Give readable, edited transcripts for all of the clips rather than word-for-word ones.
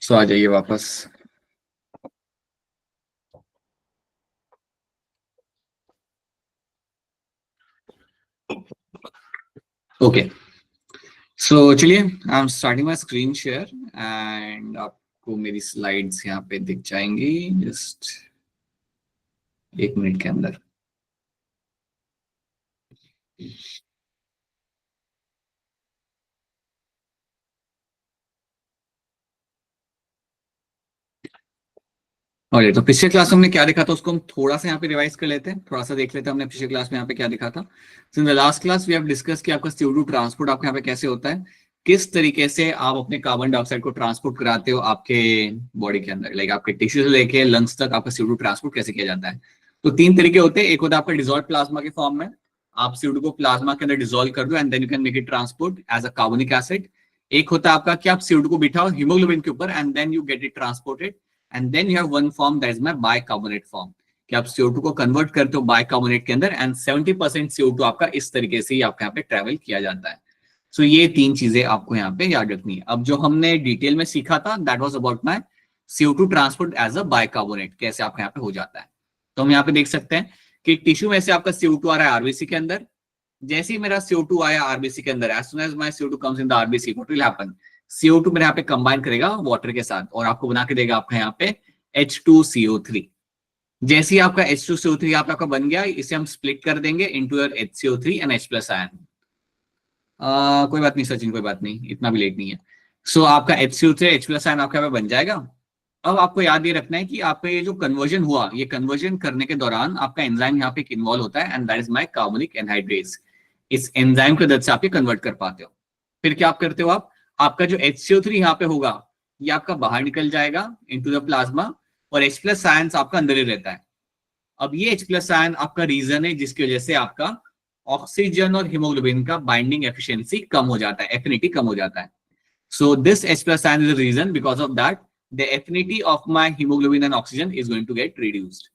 सो आ जाइए वापस। ओके, सो चलिए I am starting my screen share and आपको मेरी स्लाइड्स यहाँ पे दिख जाएंगी जस्ट 1 मिनट के अंदर। और तो पिछले क्लास में हमने क्या देखा था उसको हम थोड़ा सा यहाँ पे रिवाइज कर लेते हैं, थोड़ा सा देख लेते हैं हमने पिछले क्लास में यहाँ पे क्या देखा था। In the last class we have discuss कि आपका CO2 ट्रांसपोर्ट आपके यहाँ पे कैसे होता है, किस तरीके से आप अपने कार्बन डाइऑक्साइड को ट्रांसपोर्ट कराते हो आपके बॉडी के अंदर, लाइक आपके टिश्यू से लेके लंग्स तक आपका CO2 ट्रांसपोर्ट कैसे किया जाता है। तो 3 तरीके होते हैं, एक होता है आपका डिजोल्व प्लाज्मा के फॉर्म में, आप CO2 को प्लाज्मा के अंदर डिजोल्व कर दो and then you can make it transport as a carbonic acid. एक होता है आपका कि आप CO2 को बिठाओ हीमोग्लोबिन के ऊपर and then you get it transported and then you have one form that is my bicarbonate form, कि आप CO2 को कन्वर्ट करते हो बाइकार्बोनेट के अंदर एंड 70% CO2 आपका इस तरीके से ही आपके यहाँ पे ट्रेवल किया जाता है। सो ये 3 चीजें आपको यहाँ पे याद रखनी है। अब जो हमने डिटेल में सीखा था that was about my CO2 transport as a bicarbonate, कैसे आपके यहाँ पे हो जाता है। तो हम यहाँ पे देख सकते हैं कि टिश्यू में से आपका CO2 आ रहा है आरबीसी के अंदर। जैसे ही मेरा CO2 आया आरबीसी के अंदर, as soon as my CO2 comes in the RBC, what will happen, CO2 मेरे यहाँ पे कंबाइन करेगा वाटर के साथ और आपको बना के देगा आपका यहाँ पे H2CO3। जैसे ही आपका H2CO3 यहाँ पे आपका बन गया, इसे हम स्प्लिट कर देंगे into your HCO3 and H+ ion. कोई बात नहीं सचिन, कोई बात नहीं, इतना भी लेट नहीं है। सो आपका HCO3 H+ आयन आपके यहाँ पे बन जाएगा। अब आपको याद ये रखना है कि आपका ये जो कन्वर्जन हुआ, ये कन्वर्जन करने के दौरान आपका एंजाइम यहाँ पे इन्वॉल्व होता है and that is my carbonic anhydrase. इस एंजाइम की मदद से आप ये कन्वर्ट कर पाते हो। फिर क्या आप करते हो, आप आपका जो HCO3 यहाँ पे होगा ये आपका बाहर निकल जाएगा इनटू द प्लाज्मा और H+ आयन आपका अंदर ही रहता है। अब ये H+ आयन आपका रीजन है जिसकी वजह से आपका ऑक्सीजन और हीमोग्लोबिन का बाइंडिंग एफिशिएंसी कम हो जाता है, एफिनिटी कम हो जाता है। So this H+ ion is the reason, because of that the affinity of my hemoglobin and oxygen is going to get reduced.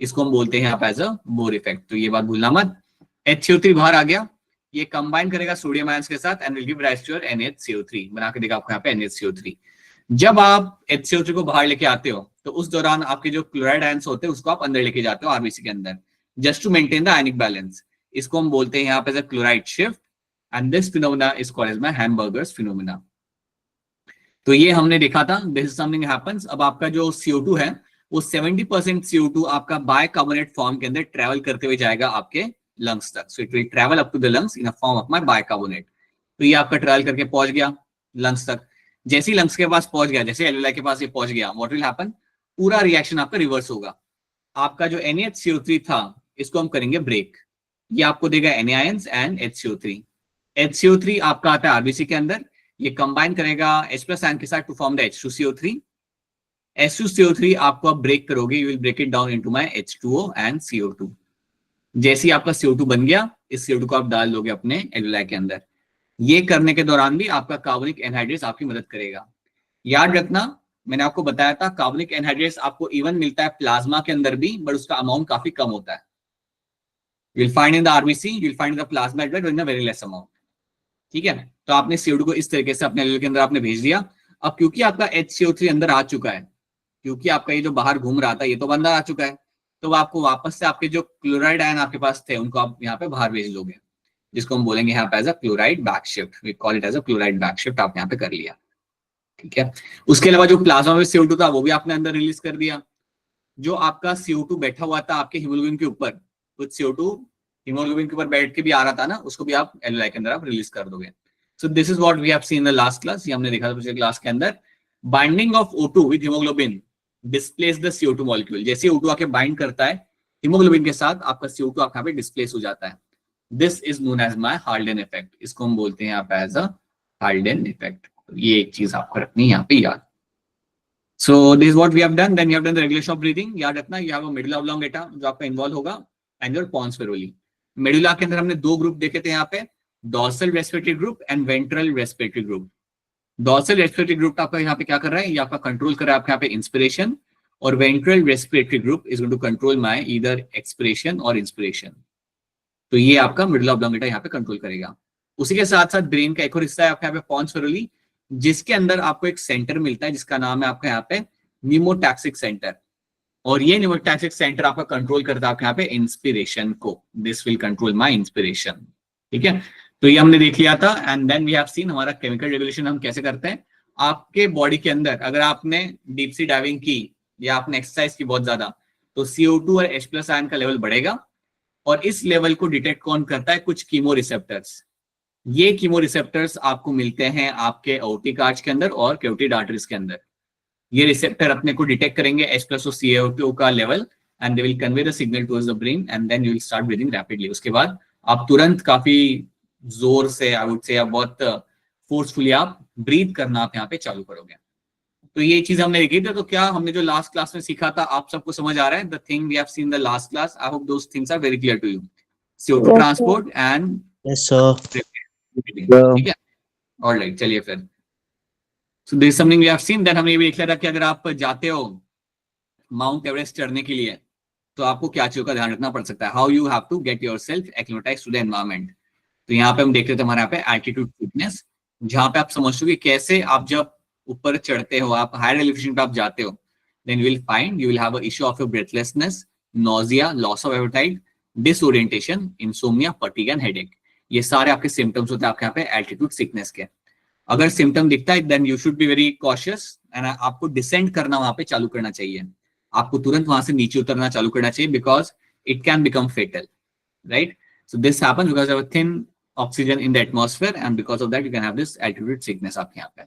इसको हम बोलते हैं आप एज अ बोर इफेक्ट। तो ये बात भूलना मत। HCO3 बाहर आ गया, ये कंबाइन करेगा सोडियम आयंस के साथ and will give rise to your NaCO3, बना के देगा आपको यहाँ पे NaCO3। जब आप HCO3 को बाहर लेके आते हो तो उस दौरान आपके जो क्लोराइड आयंस होते हैं उसको आप अंदर लेके जाते हो आरबीसी के अंदर, just to maintain the ionic balance. इसको हम बोलते हैं यहाँ पे as a chloride shift and this phenomena is called as my Hamburger's phenomena. तो ये हमने देखा था, दिस इज समथिंग हैपेंस। अब आपका जो CO2 है वो 70% CO2 आपका बाइकार्बोनेट फॉर्म के अंदर ट्रेवल करते हुए जाएगा आपके लंग्स तक। So it will travel up to the lungs in a form of my bicarbonate. तो ये आपका ट्रेवल करके पहुंच गया लंग्स तक। जैसे ही लंग्स के पास पहुंच गया, जैसे एल्वेलाई के पास ये पहुंच गया, व्हाट विल हैपन, पूरा रिएक्शन आपका रिवर्स होगा। आपका जो NaCO3 था इसको हम करेंगे ब्रेक, ये आपको देगा NaIons एंड HCO3। HCO3 आपका आता है आरबीसी के अंदर, ये कंबाइन करेगा H+ आयन के साथ to form the H2CO3। H2CO3 आपको आप ब्रेक करोगे, you will break it down into my H2O and CO2। जैसे ही आपका CO2 बन गया, इस CO2 को आप डाल दोगे अपने एल्वेलाई के अंदर। ये करने के दौरान भी आपका कार्बोनिक एनहाइड्रेट्स आपकी मदद करेगा। याद रखना, मैंने आपको बताया था कार्बोनिक एनहाइड्रेट्स आपको इवन मिलता है प्लाज्मा के अंदर भी, बट उसका अमाउंट काफी कम होता है। You will find in the RBC, you will find in the plasma in a very less amount. ठीक है, तो आपने CO2 को इस तरीके से अपने एल्वेलाई के अंदर आपने भेज दिया। अब क्योंकि आपका HCO3 अंदर आ चुका है, क्योंकि आपका ये जो बाहर घूम रहा था ये तो अंदर आ चुका है, तो आपको वापस से आपके जो क्लोराइड आयन आपके पास थे उनको आप यहाँ पे बाहर भेज दोगे, जिसको हम बोलेंगे यहाँ पे as a chloride back shift. We call it as a chloride back shift. आप यहाँ पे कर लिया, ठीक है। उसके अलावा जो प्लाज्मा में CO2 था वो भी आपने अंदर रिलीज कर दिया। जो आपका CO2 बैठा हुआ था आपके हीमोग्लोबिन के ऊपर, कुछ CO2 हीमोग्लोबिन के ऊपर बैठ के भी आ रहा था ना, उसको भी आप एल्वेलाई के अंदर आप रिलीज कर दोगे। So this is what we have seen in the last class. ये हमने देखा था पिछले क्लास के अंदर। Binding of O2 with haemoglobin displace the CO2 molecule. जैसे O2 आके बाइंड करता है हीमोग्लोबिन के साथ, आपका CO2 आपका पे डिस्प्लेस हो जाता है। This is known as my Haldane effect. इसको हम बोलते हैं यहाँ पे एज अ हाल्डेन इफेक्ट। तो ये एक चीज आपको रखनी है यहाँ पे याद। So this is what we have done. Then you have done the regulation of breathing. याद रखना, you have a medulla oblongata जो आपका इन्वॉल्व होगा and your pons feroli. Medulla के अंदर हमने 2 ग्रुप देखे थे यहाँ पे, dorsal respiratory group and ventral respiratory group. Dorsal respiratory group आपका यहाँ पे क्या कर रहा है, ये आपका कंट्रोल कर रहा है आपके यहाँ पे इंस्पिरेशन, और ventral respiratory group is going to control my either expiration और इंस्पिरेशन। तो ये आपका मेडुला ऑब्लोंगेटा यहाँ पे कंट्रोल करेगा। उसी के साथ साथ ब्रेन का एक और हिस्सा है आपका यहाँ पे पॉन्स फेरोली, जिसके अंदर आपको एक सेंटर मिलता है जिसका नाम है आपका यहाँ पे न्यूमोटैक्सिक सेंटर, और ये न्यूमोटैक्सिक सेंटर आपका कंट्रोल करता है आपके यहाँ पे इंस्पिरेशन को। This will control my inspiration, ठीक है। तो ये हमने देख लिया था। And then we have seen हमारा केमिकल रेगुलेशन हम कैसे करते हैं। आपके बॉडी के अंदर अगर आपने डीप सी डाइविंग की या आपने एक्सरसाइज की बहुत ज्यादा, तो CO2 और H+ आयन का लेवल बढ़ेगा, और इस लेवल को डिटेक्ट कौन करता है, कुछ कीमो रिसेप्टर्स। ये कीमो रिसेप्टर्स आपको मिलते हैं आपके ओटिक आर्च के अंदर और कैरोटिड आर्टरीज के अंदर। ये रिसेप्टर अपने को डिटेक्ट करेंगे H+ और CO2 का level, and they will convey the signal towards the brain, and then you will start breathing rapidly. उसके बाद आप तुरंत काफी जोर से, आई वुड से, या बहुत फोर्सफुली आप ब्रीथ करना आप यहाँ पे चालू करोगे। तो ये चीज हमने देखी थी। तो क्या हमने जो लास्ट क्लास में सीखा था आप सबको समझ आ रहा है? The thing we have seen the last class, I hope those things are very clear to you. CO2 transport and Yes, sir. ठीक है, ऑलराइट, चलिए फिर। So this something we have seen. Then हमने ये भी देख लिया था कि अगर आप जाते हो माउंट एवरेस्ट चढ़ने के लिए तो आपको क्या चीजों का ध्यान रखना पड़ सकता है, how you have to get yourself acclimatised to the environment. तो यहाँ पे हम देख रहे थे हमारे यहाँ पे एल्टीट्यूड फिटनेस, जहाँ पे आप समझते हो कि कैसे आप जब ऊपर चढ़ते हो, आप हायर एलिवेशन पे आप जाते हो, then you will find you will have a issue of your breathlessness, nausea, loss of appetite, disorientation, insomnia, fatigue and headache. ये सारे आपके सिम्टम्स होते हैं आपके यहाँ पे एल्टीट्यूड सिकनेस के। अगर सिम्टम दिखता है then you should be very cautious, and आपको डिसेंड करना वहां पे चालू करना चाहिए। आपको तुरंत वहां से नीचे उतरना चालू करना चाहिए, because it can become fatal, right. So this happens because of a thin oxygen in the atmosphere, and because of that you can have this altitude sickness आपके यहाँ पे।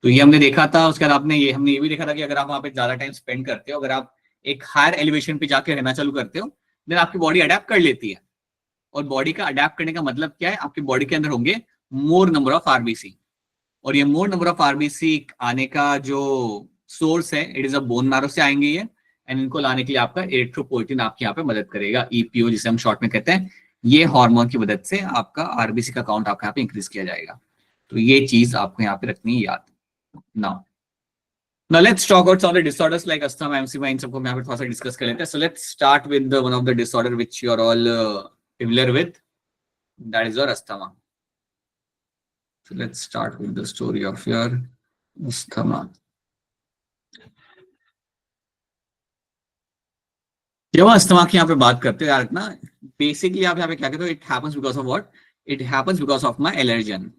तो ये हमने देखा था। उसके बाद हमने ये भी देखा था कि अगर आप वहाँ पे ज्यादा टाइम स्पेंड करते हो, अगर आप एक हायर एलिवेशन पे जाके रहना चालू करते हो, देन आपकी बॉडी अडेप्ट कर लेती है। और बॉडी का अडेप्ट करने का मतलब क्या है, आपकी बॉडी के अंदर होंगे मोर नंबर ऑफ RBC, और ये मोर नंबर ऑफ RBC आने का जो सोर्स है, it is a bone marrow से आएंगे ये, एंड इनको लाने के लिए आपका इरिथ्रोपोइटिन आपके यहाँ पे मदद करेगा, EPO जिसे हम शॉर्ट में कहते हैं। ये हार्मोन की मदद से आपका RBC का काउंट आपके यहाँ पे इंक्रीज किया जाएगा। तो ये चीज आपको यहाँ पे रखनी है याद। Now let's talk about some of the disorders like asthma, emphysema, इन सबको हम यहाँ पे थोड़ा सा डिस्कस कर लेते हैं। So let's start with the one of the disorder which you are all familiar with, that is your asthma. So let's start with the story of your asthma. जब अस्थमा की यहाँ पे बात करते हो यार ना, बेसिकली आप यहाँ पे क्या कहते हो, it happens because of what, it happens because of my allergen.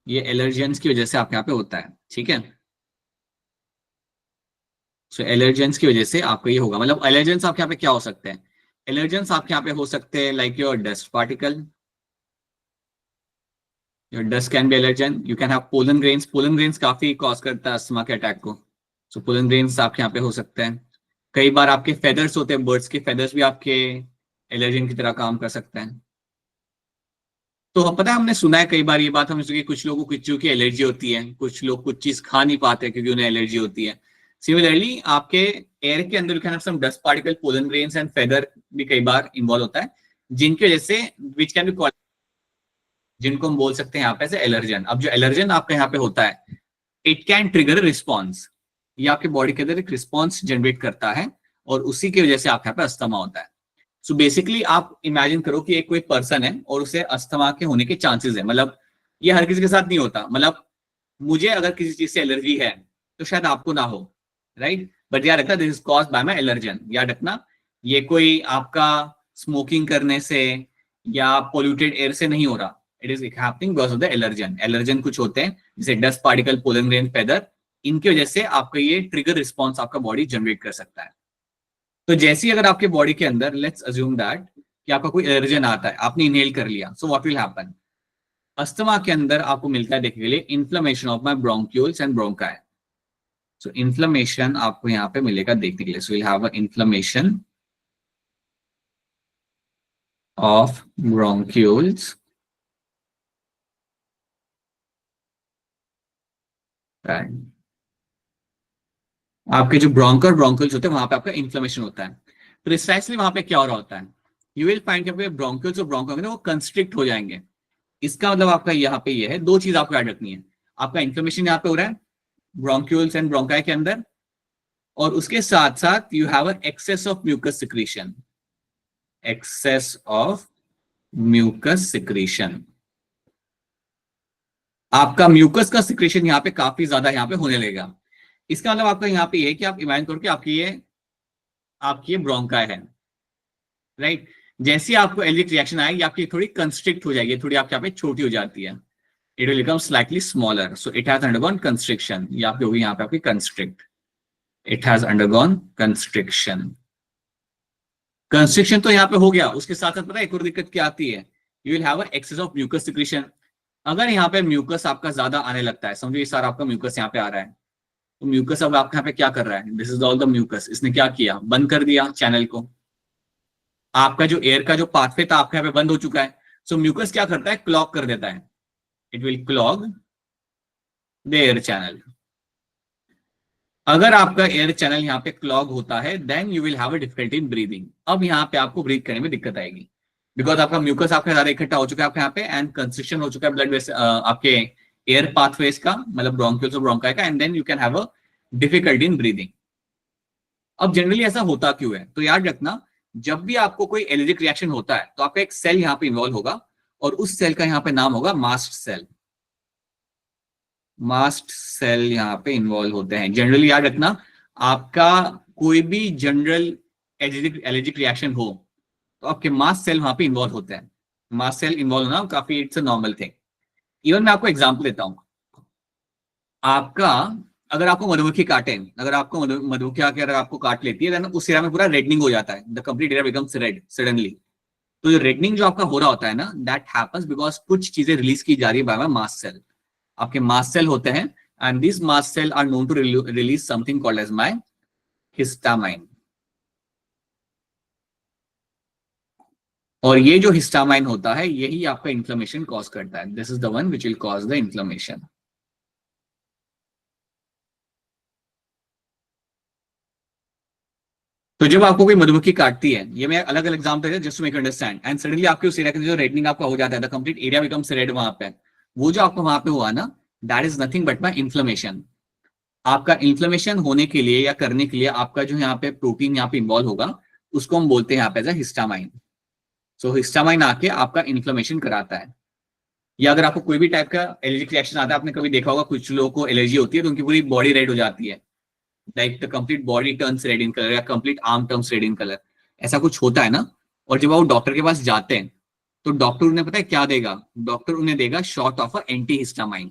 ये एलर्जेंस की वजह से आपके यहाँ पे होता है, ठीक है। सो एलर्जेंस की वजह से आपको ये होगा। मतलब एलर्जेंस आपके यहाँ पे क्या हो सकते हैं, एलर्जेंस आपके यहाँ पे हो सकते हैं like your dust particle, your dust can be allergen. You can have pollen grains, pollen grains काफी कॉज करता है अस्थमा के अटैक को। सो पोलन ग्रेन्स आपके यहाँ पे हो सकते हैं। कई बार आपके फेदर्स होते हैं, बर्ड्स के फेदर्स भी आपके एलर्जन की तरह काम कर सकते हैं। तो पता है, हमने सुना है कई बार ये बात, हमने सुनी कुछ लोगों को कुछ चीजों की एलर्जी होती है, कुछ लोग कुछ चीज खा नहीं पाते क्योंकि उन्हें एलर्जी होती है। सिमिलरली आपके एयर के अंदर you can have some dust particle, pollen grains and feather भी कई बार इन्वॉल्व होता है, जिनकी वजह से विच कैन बी कॉल्ड, जिनको हम बोल सकते हैं यहाँ पे से एलर्जन। अब जो एलर्जन आपके यहाँ पे होता है, इट कैन ट्रिगर रिस्पॉन्स, ये आपके बॉडी के अंदर एक रिस्पॉन्स जनरेट करता है, और उसी की वजह से आपके यहाँ पे अस्थमा होता है। सो बेसिकली आप इमेजिन करो कि एक कोई पर्सन है और उसे अस्थमा के होने के चांसेस है। मतलब ये हर किसी के साथ नहीं होता, मतलब मुझे अगर किसी चीज से एलर्जी है तो शायद आपको ना हो, राइट, बट याद रखना this is caused bye my allergen. याद रखना, ये कोई आपका स्मोकिंग करने से या पोल्यूटेड एयर से नहीं हो रहा, it is happening because of the allergen. Allergen कुछ होते हैं जैसे dust particle, pollen grain, feather, इनकी वजह से आपका ये ट्रिगर रिस्पॉन्स आपका बॉडी जनरेट कर सकता है। तो जैसे ही अगर आपके बॉडी के अंदर, लेट्स अज्यूम दैट कि आपका कोई एलर्जन आता है, आपने इनहेल कर लिया, so what will happen, asthma के अंदर आपको मिलता है देखने के लिए inflammation of my bronchioles and bronchi. So inflammation आपको यहाँ पे मिलेगा देखने के लिए। So will have a inflammation of bronchioles and आपके जो ब्रोंकर ब्रोंकल्स होते हैं वहां पे आपका इन्फ्लेमेशन होता है। प्रिसाइसली वहां पे क्या हो रहा होता है, यू विल फाइंड कि आपके ब्रोंकल्स और ब्रोंकल वो कंस्ट्रिक्ट हो जाएंगे। इसका मतलब आपका यहाँ पे ये है, दो चीज आपको याद रखनी है, आपका इन्फ्लेमेशन यहाँ पे हो रहा है ब्रोंक्यूल्स एंड ब्रोंकाई के अंदर, और उसके साथ साथ you have excess of mucus secretion, excess of mucus secretion. आपका म्यूकस का सिक्रेशन यहाँ पे काफी ज्यादा यहाँ पे होने लगेगा। इसका मतलब आपका यहाँ पे ये है कि आप इमेजिन करो कि आपकी ये ब्रोंकाई है, राइट। जैसे आपको एलर्जिक रिएक्शन आएगी, आपकी थोड़ी कंस्ट्रिक्ट हो जाएगी, थोड़ी आपके यहाँ पे छोटी हो जाती है, it will become slightly smaller, so it has undergone constriction, या आपकी होगी यहाँ पे आपकी constrict, it has undergone constriction. Constriction तो यहाँ पे हो गया, उसके साथ साथ पता है एक और दिक्कत क्या आती है, you will have excess of mucus secretion. अगर यहाँ पे म्यूकस आपका ज्यादा आने लगता है, समझो ये सारा आपका म्यूकस यहाँ पे आ रहा है, तो म्यूकस अब आपके यहाँ पे क्या कर रहा है, this is all the mucus, इसने क्या किया, बंद कर दिया चैनल को, आपका जो एयर का जो पाथवे था आपके यहाँ पे बंद हो चुका है। सो म्यूकस क्या करता है, क्लॉग कर देता है, it will clog the air channel. अगर आपका एयर चैनल यहाँ पे क्लॉग होता है, then you will have a difficulty in breathing. अब यहाँ पे आपको ब्रीथ करने में दिक्कत आएगी, बिकॉज आपका म्यूकस आपका ज्यादा इकट्ठा हो चुका है आपके यहाँ पे, एंड कंस्ट्रिक्शन हो चुका है ब्लड वेस आपके एयर पाथवेज का, मतलब ब्रोंकियल्स और ब्रोंकाई का, and then you can have a difficulty in breathing. अब जनरली ऐसा होता क्यों है, तो याद रखना, जब भी आपको कोई एलर्जिक रिएक्शन होता है तो आपका एक सेल यहाँ पे इन्वॉल्व होगा, और उस सेल का यहाँ पे नाम होगा मास्ट सेल। मास्ट सेल यहाँ पे इन्वॉल्व होते हैं। जनरली याद रखना, आपका कोई भी जनरल एलर्जिक रिएक्शन हो तो आपके मास्ट सेल वहां पे इन्वॉल्व होते हैं। मास्ट सेल इन्वॉल्व होना काफी it's a normal thing. Even मैं आपको एग्जांपल देता हूं, आपका अगर आपको मधुमक्खी काटे, अगर आपको मधुमक्खी आके अगर आपको काट लेती है, उस एरिया में पूरा रेडनिंग हो जाता है, the complete area becomes red suddenly. तो जो रेडनिंग जो आपका हो रहा होता है ना, दैट हैपेंस बिकॉज कुछ चीजें रिलीज की जा रही है बाय मास्ट सेल। आपके मास्ट सेल होते हैं, and this mast cell are known to release something called as my histamine. और ये जो हिस्टामाइन होता है, यही आपका इन्फ्लेमेशन कॉज करता है, this is the one which will cause the inflammation. तो जब आपको कोई मधुमक्खी काटती है, ये मैं अलग अलग एग्जांपल है just to make understand, and suddenly आपके उस एरिया का जो रेडनिंग आपका हो जाता है, the complete area becomes red वहां पे, वो जो आपको वहां पे हुआ ना, that is nothing but my inflammation. आपका इन्फ्लेमेशन होने के लिए या करने के लिए आपका जो यहाँ पे प्रोटीन यहाँ पे इन्वॉल्व होगा, उसको हम बोलते हैं यहाँ पे एज हिस्टामाइन। सो हिस्टामाइन आके आपका इन्फ्लेमेशन कराता है। या अगर आपको कोई भी टाइप का एलर्जिक रिएक्शन आता है, आपने कभी देखा होगा कुछ लोगों को एलर्जी होती है तो उनकी पूरी बॉडी रेड हो जाती है, like the complete body turns red in colour, या complete arm turns red in colour, ऐसा कुछ होता है ना। और जब वो डॉक्टर के पास जाते हैं तो डॉक्टर उन्हें पता है क्या देगा, डॉक्टर उन्हें देगा shot of a anti histamine,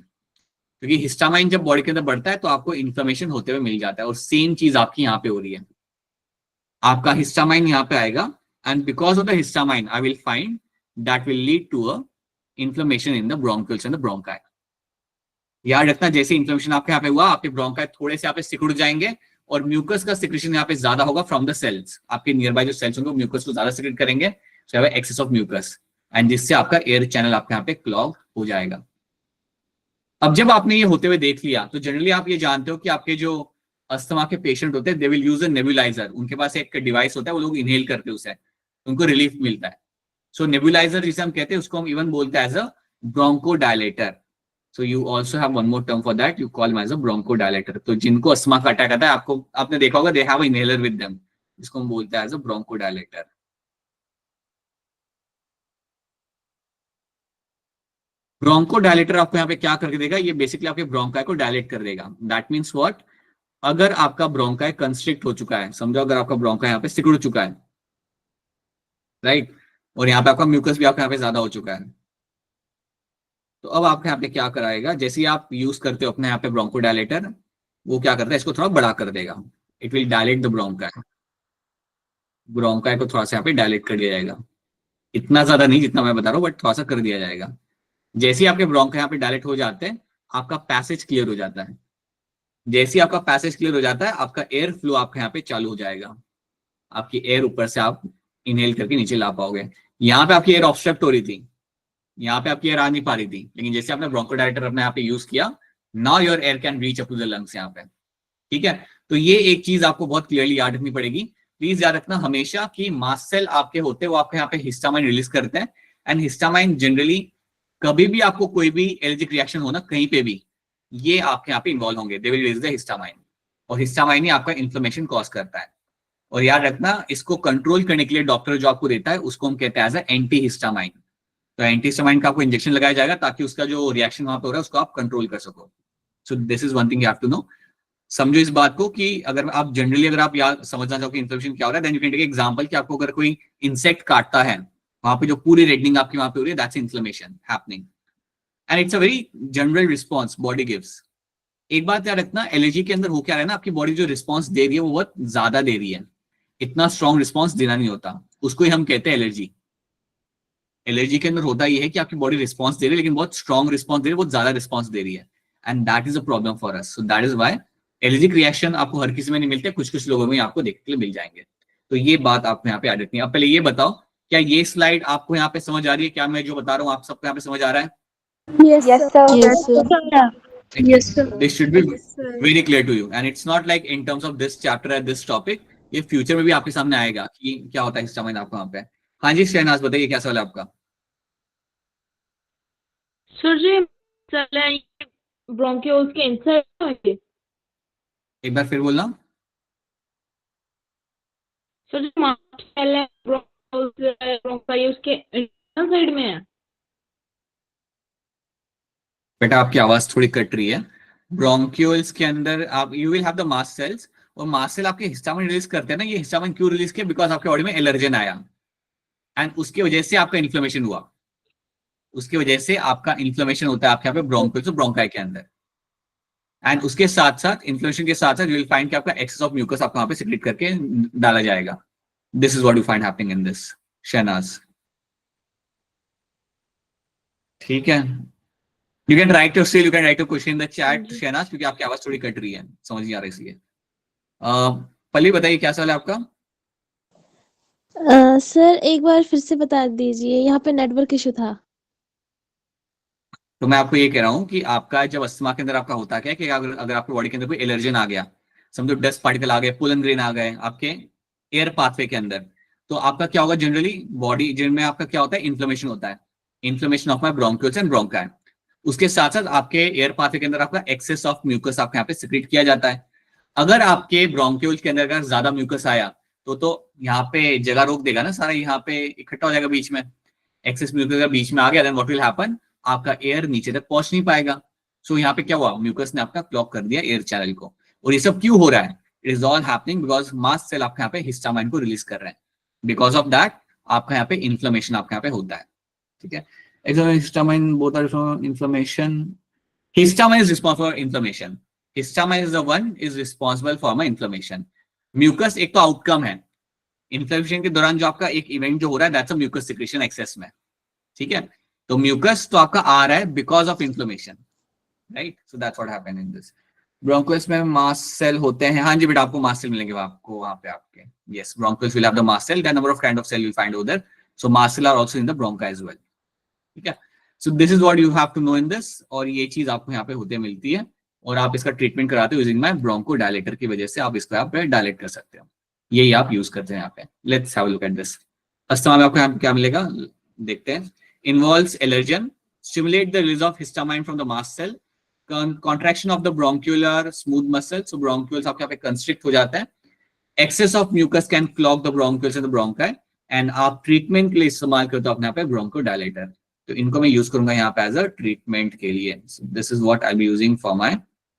क्योंकि हिस्टामाइन जब बॉडी के अंदर बढ़ता है तो आपको इन्फ्लेमेशन होते हुए मिल जाता है, और सेम चीज आपकी यहाँ पे हो रही है। आपका हिस्टामाइन यहाँ पे आएगा, and because of the histamine I will find that will lead to a inflammation in the bronchioles and the bronchi. याद रखना, जैसे इन्फ्लेमेशन आपके यहाँ पे हुआ, आपके ब्रोंकाई थोड़े से यहाँ पे सिकुड़ जाएंगे, और म्यूकस का सिक्रेशन यहाँ पे ज्यादा होगा फ्रॉम द सेल्स, आपके नियर बाय जो सेल्स होंगे म्यूकस को ज्यादा सिक्रेट करेंगे, so have excess of mucus, and जिससे आपका एयर चैनल आपके यहाँ पे क्लॉग हो जाएगा। अब जब आपने ये होते हुए देख लिया, तो जनरली आप ये जानते हो कि आपके जो अस्थमा के पेशेंट होते हैं, दे विल यूज अ नेबुलाइजर, उनके पास एक डिवाइस होता है, वो लोग इनहेल करते हैं उसे, उनको रिलीफ मिलता है। सो नेबुलाइजर जिसे हम कहते हैं, उसको हम इवन बोलते हैं as a bronchodilator. So you also have one more term for that. You call them as a bronchodilator. तो जिनको अस्थमा का अटैक आता है, आपको आपने देखा होगा, they have an inhaler with them, जिसको हम बोलते हैं as a bronchodilator. ब्रोंकोडायलेटर आपको यहाँ पे क्या करके देगा, ये बेसिकली आपके ब्रोंकाई को डायलेट कर देगा। दैट मीन्स व्हाट, अगर आपका ब्रोंकाई कंस्ट्रिक्ट हो चुका है, समझो अगर आपका ब्रोंकाई यहाँ पे सिकुड़ चुका है, राइट, और यहाँ पे आपका म्यूकस भी आपके यहाँ पे ज्यादा हो चुका है, तो अब आपके यहाँ पे क्या कराएगा, जैसे ही आप यूज करते हो अपने यहाँ पे ब्रोंकोडायलेटर, वो क्या करता है, इसको थोड़ा बड़ा कर देगा, it will dilate the bronchi, bronchi को थोड़ा सा यहाँ पे डायलेट कर दिया जाएगा, इतना ज्यादा नहीं जितना मैं बता रहा हूँ, बट थोड़ा सा कर दिया जाएगा। जैसे ही आपके ब्रोंकाई यहाँ पे डायलेट हो जाते हैं, आपका पैसेज क्लियर हो जाता है। जैसे ही आपका पैसेज क्लियर हो जाता है, आपका एयर फ्लो आपके यहाँ पे चालू हो जाएगा, आपकी एयर ऊपर से आप इनहेल करके नीचे ला पाओगे। यहाँ पे आपकी एयर ऑब्स्ट्रक्ट हो रही थी, यहाँ पे आपकी एयर आ नहीं पा रही थी, लेकिन जैसे आपने ब्रोंकोडायलेटर अपने यहाँ पे यूज किया, now your air can reach up to the lungs यहाँ पे। ठीक है, तो ये एक चीज आपको बहुत क्लियरली याद रखनी पड़ेगी। प्लीज याद रखना हमेशा कि मास्ट सेल आपके होते हैं, वो आपके यहाँ पे हिस्टामाइन रिलीज करते हैं, एंड हिस्टामाइन जनरली कभी भी आपको कोई भी एलर्जिक रिएक्शन हो ना कहीं पे भी, ये आपके यहाँ पे इन्वॉल्व होंगे, they will release the histamine, और हिस्टामाइन ही आपका इन्फ्लेमेशन कॉज करता है। और याद रखना, इसको कंट्रोल करने के लिए डॉक्टर जो आपको देता है, उसको हम कहते हैं एज एंटी हिस्टामाइन। तो एंटीहिस्टामाइन का आपको इंजेक्शन लगाया जाएगा ताकि उसका जो रिएक्शन वहां पे हो रहा है उसको आप कंट्रोल कर सको. So this is one thing you have to know. समझो इस बात को कि अगर आप जनरली अगर आप याद समझना चाहो कि इन्फ्लेमेशन क्या हो रहा है, then you can take example कि आपको अगर कोई इंसेक्ट काटता है, वहां पे जो पूरी रेडनिंग आपकी वहां पे हो रही है, that's inflammation happening. And it's a very general response body gives. एक बात याद रखना, एलर्जी के अंदर हो क्या रहा है ना, आपकी बॉडी जो रिस्पॉन्स दे रही है वो बहुत ज्यादा दे रही है. इतना स्ट्रॉन्ग रिस्पॉन्स देना नहीं होता, उसको ही हम कहते हैं एलर्जी. एलर्जी के अंदर होता यह है कि आपकी बॉडी रिस्पॉन्स दे रही है, लेकिन बहुत स्ट्रॉन्ग रिस्पॉन्स दे रही है, बहुत ज्यादा रिस्पॉन्स दे रही है. And that is a problem for us. So that is why allergic reaction आपको हर किसी में नहीं मिलते, कुछ कुछ लोगों में आपको देखने के लिए मिल जाएंगे. तो ये बात आपको यहाँ पे याद रखनी है. अब पहले ये बताओ, क्या ये स्लाइड आपको यहाँ पे समझ आ रही है? क्या मैं जो बता रहा हूँ आप सबको यहाँ पे समझ आ रहा है? Yes, sir. Yes, sir. Yes, sir. This should be very clear to you. And it's not like in terms of this chapter and this topic, ये फ्यूचर में भी आपके सामने आएगा कि क्या होता है हिस्टामाइन आपको वहाँ पे. हाँ जी शहनाज बताइए क्या सवाल है आपका? सर जी ब्रोंकियोल्स के इनसाइड होंगे. एक बार फिर बोलना. सर जी मास्टसेल है ब्रोंकाई उसके इंटरनल साइड में है. बेटा आपकी आवाज थोड़ी कट रही है. ब्रोंक्यूल्स के अंदर आप you will have the mast cells, और मास्ट सेल आपके हिस्टामाइन रिलीज करते हैं ना. ये हिस्टामाइन क्यों रिलीज किया? बिकॉज आपके बॉडी में एलर्जन आया एंड उसकी वजह से आपका इन्फ्लेमेशन हुआ. उसकी वजह से आपका इन्फ्लेमेशन होता है आपके यहाँ पे ब्रोंक्यूल्स ब्रोंकाई के अंदर. एंड उसके साथ साथ इन्फ्लेमेशन के साथ साथ यू विल फाइंड कि आपका एक्सेस ऑफ म्यूकस आपको वहां पे सिक्रेट करके डाला जाएगा. This is what you find happening in this. Shahnaz ठीक है. You can write your still you can write your question in the chat Shahnaz, क्योंकि आपकी आवाज थोड़ी कट रही है, समझ नहीं आ रही इसलिए. पल्ली बताइए क्या सवाल है आपका? सर एक बार फिर से बता दीजिए, यहाँ पे नेटवर्क इशू था. तो मैं आपको ये कह रहा हूँ कि आपका जब अस्थमा के अंदर आपका होता क्या है कि अगर आपकी बॉडी के अंदर कोई एलर्जन आ गया, समझो डस्ट पार्टिकल आ गए, पोलन ग्रेन आ गए आपके एयर पाथवे के अंदर, तो आपका क्या होगा? जनरली बॉडी जिनमें आपका क्या होता है? इन्फ्लेमेशन होता है. Inflammation of my bronchioles and bronchi. उसके साथ साथ आपके एयर पाथवे के अंदर आपका एक्सेस ऑफ म्यूकस आपके यहाँ पे सिक्रेट किया जाता है. अगर आपके ब्रोंक्यूल्स के अंदर अगर ज्यादा म्यूकस आया तो यहाँ पे जगह रोक देगा ना, सारा यहाँ पे इकट्ठा हो जाएगा बीच में. एक्सेस म्यूकस अगर बीच में आ गया, देन व्हाट विल हैपन? आपका एयर नीचे तक पहुंच नहीं पाएगा. सो यहाँ पे क्या हुआ? म्यूकस ने आपका ब्लॉक कर दिया एयर चैनल को. और ये सब क्यों हो रहा है? It is all happening because mast cell आपके यहाँ पे हिस्टामाइन को रिलीज कर रहे हैं. बिकॉज ऑफ दैट आपका यहाँ पे इन्फ्लेमेशन आपके यहाँ पे होता है. ठीक है. Histamine both are inflammation. Histamine is responsible for inflammation. Histamine is the one is responsible for my inflammation. Mucus एक तो आउटकम है. इन्फ्लेमेशन के दौरान जो आपका एक इवेंट जो हो रहा है, that's a mucus secretion excess में. ठीक है. तो म्यूकस तो आपका आ रहा है because of inflammation, right? So that's what happened in this. Bronchioles में मास्ट सेल होते हैं. हाँ जी बेटा, आपको मास्ट सेल मिलेंगे आपको वहां पे आपके. Yes, bronchioles will have the mast cell. There number of kind of cell you will find over there. So mast cell are also in the bronchi as well. ठीक है. So this is what you have to know in this. और ये चीज आपको यहाँ पे होते मिलती है, और आप इसका ट्रीटमेंट कराते हो यूजिंग माय ब्रोंको डायलेटर की वजह से. आप इसको यहाँ पे डायलेट कर सकते हो. यही आप यूज करते हैं यहाँ पे. Let's have a look at this. Asthma में आपको यहाँ पे क्या मिलेगा देखते हैं. Involves allergen, stimulate the release of histamine from the mast cell, contraction of the bronchular smooth muscle, so bronchioles आपके यहाँ पे constrict हो जाता है. Excess of mucus can clog the bronchioles and the bronchi, and आप treatment के लिए इस्तेमाल करते हो अपने यहाँ पे ब्रोंकोडायलेटर. तो इनको मैं यूज करूंगा यहाँ पे एज अ ट्रीटमेंट के लिए. This is what I B using for my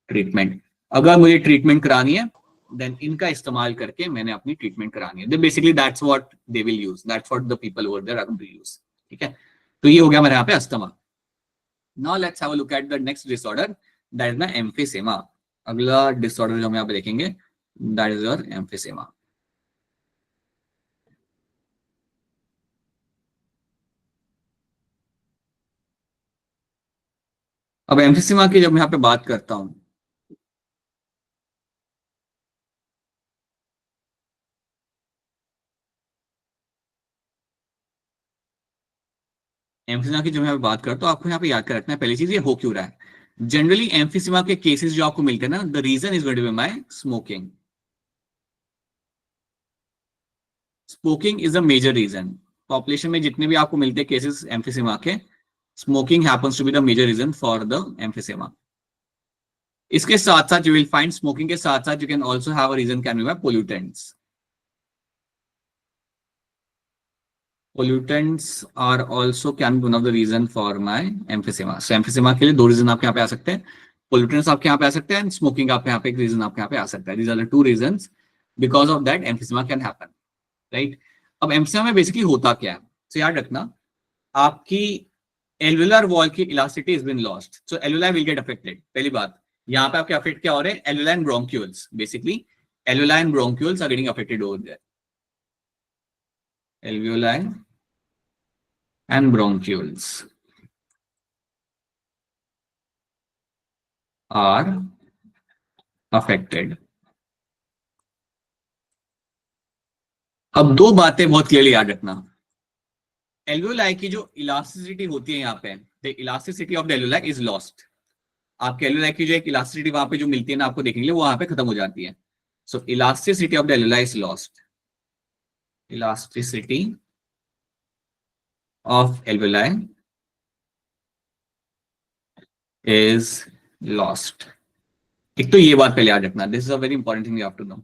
treatment. अगर मुझे ट्रीटमेंट करानी है, देन इनका इस्तेमाल करके मैंने अपनी ट्रीटमेंट करानी है. Basically that's what they will use, that's what the people over there are going to use. ठीक है. तो ये हो गया हमारे यहाँ पे asthma. Now let's have a look at the next disorder, that is the emphysema. अगला डिसऑर्डर जो हम यहाँ पे देखेंगे, दैट इज योर एम्फिसेमा. अब एम्फिसेमा की जब मैं यहाँ पे बात करता हूं, एम्फिसेमा की जब मैं बात करता हूं, आपको यहाँ पे याद कर रखना है पहली चीज, ये हो क्यों रहा है. जनरली एम्फिसेमा के केसेस जो आपको मिलते हैं ना, the reason is going to be my smoking. Smoking is a major reason. Population में जितने भी आपको मिलते हैं केसेस एम्फिसेमा के, smoking happens to be the major reason for the emphysema. इसके साथ साथ यू विल फाइंड स्मोकिंग के साथ साथ you can also have a reason can be by pollutants. pollutants are also can be one of the reason for my emphysema. So emphysema के लिए दो reason आपके यहाँ पे आ सकते हैं, pollutants आपके यहाँ पे आ सकते हैं, and smoking आपके यहाँ पे एक रीजन आपके यहाँ पे आ सकता है. These are the two reasons because of that emphysema can happen, right? अब emphysema में बेसिकली होता क्या है? So याद रखना, आपकी alveolar wall की elasticity has been lost, so alveoli will get affected. पहली बात, यहाँ पे आपके affect क्या हो रहे हैं? Alveoli and bronchioles. Basically, alveoli and bronchioles are getting affected over there. Alveoli and bronchioles are affected. अब दो बातें बहुत क्लियरली याद रखना. एल्वियोलाई की जो इलास्टिसिटी होती है यहाँ पे, the elasticity of the alveoli is lost. आपके एल्वियोलाई की जो एक इलास्टिसिटी वहां पे जो मिलती है ना आपको देखने के लिए, वो वहां पे खत्म हो जाती है. So elasticity of the alveoli is lost. Elasticity of alveoli is lost. एक तो ये बात पहले याद रखना, this is a very important thing you have to know.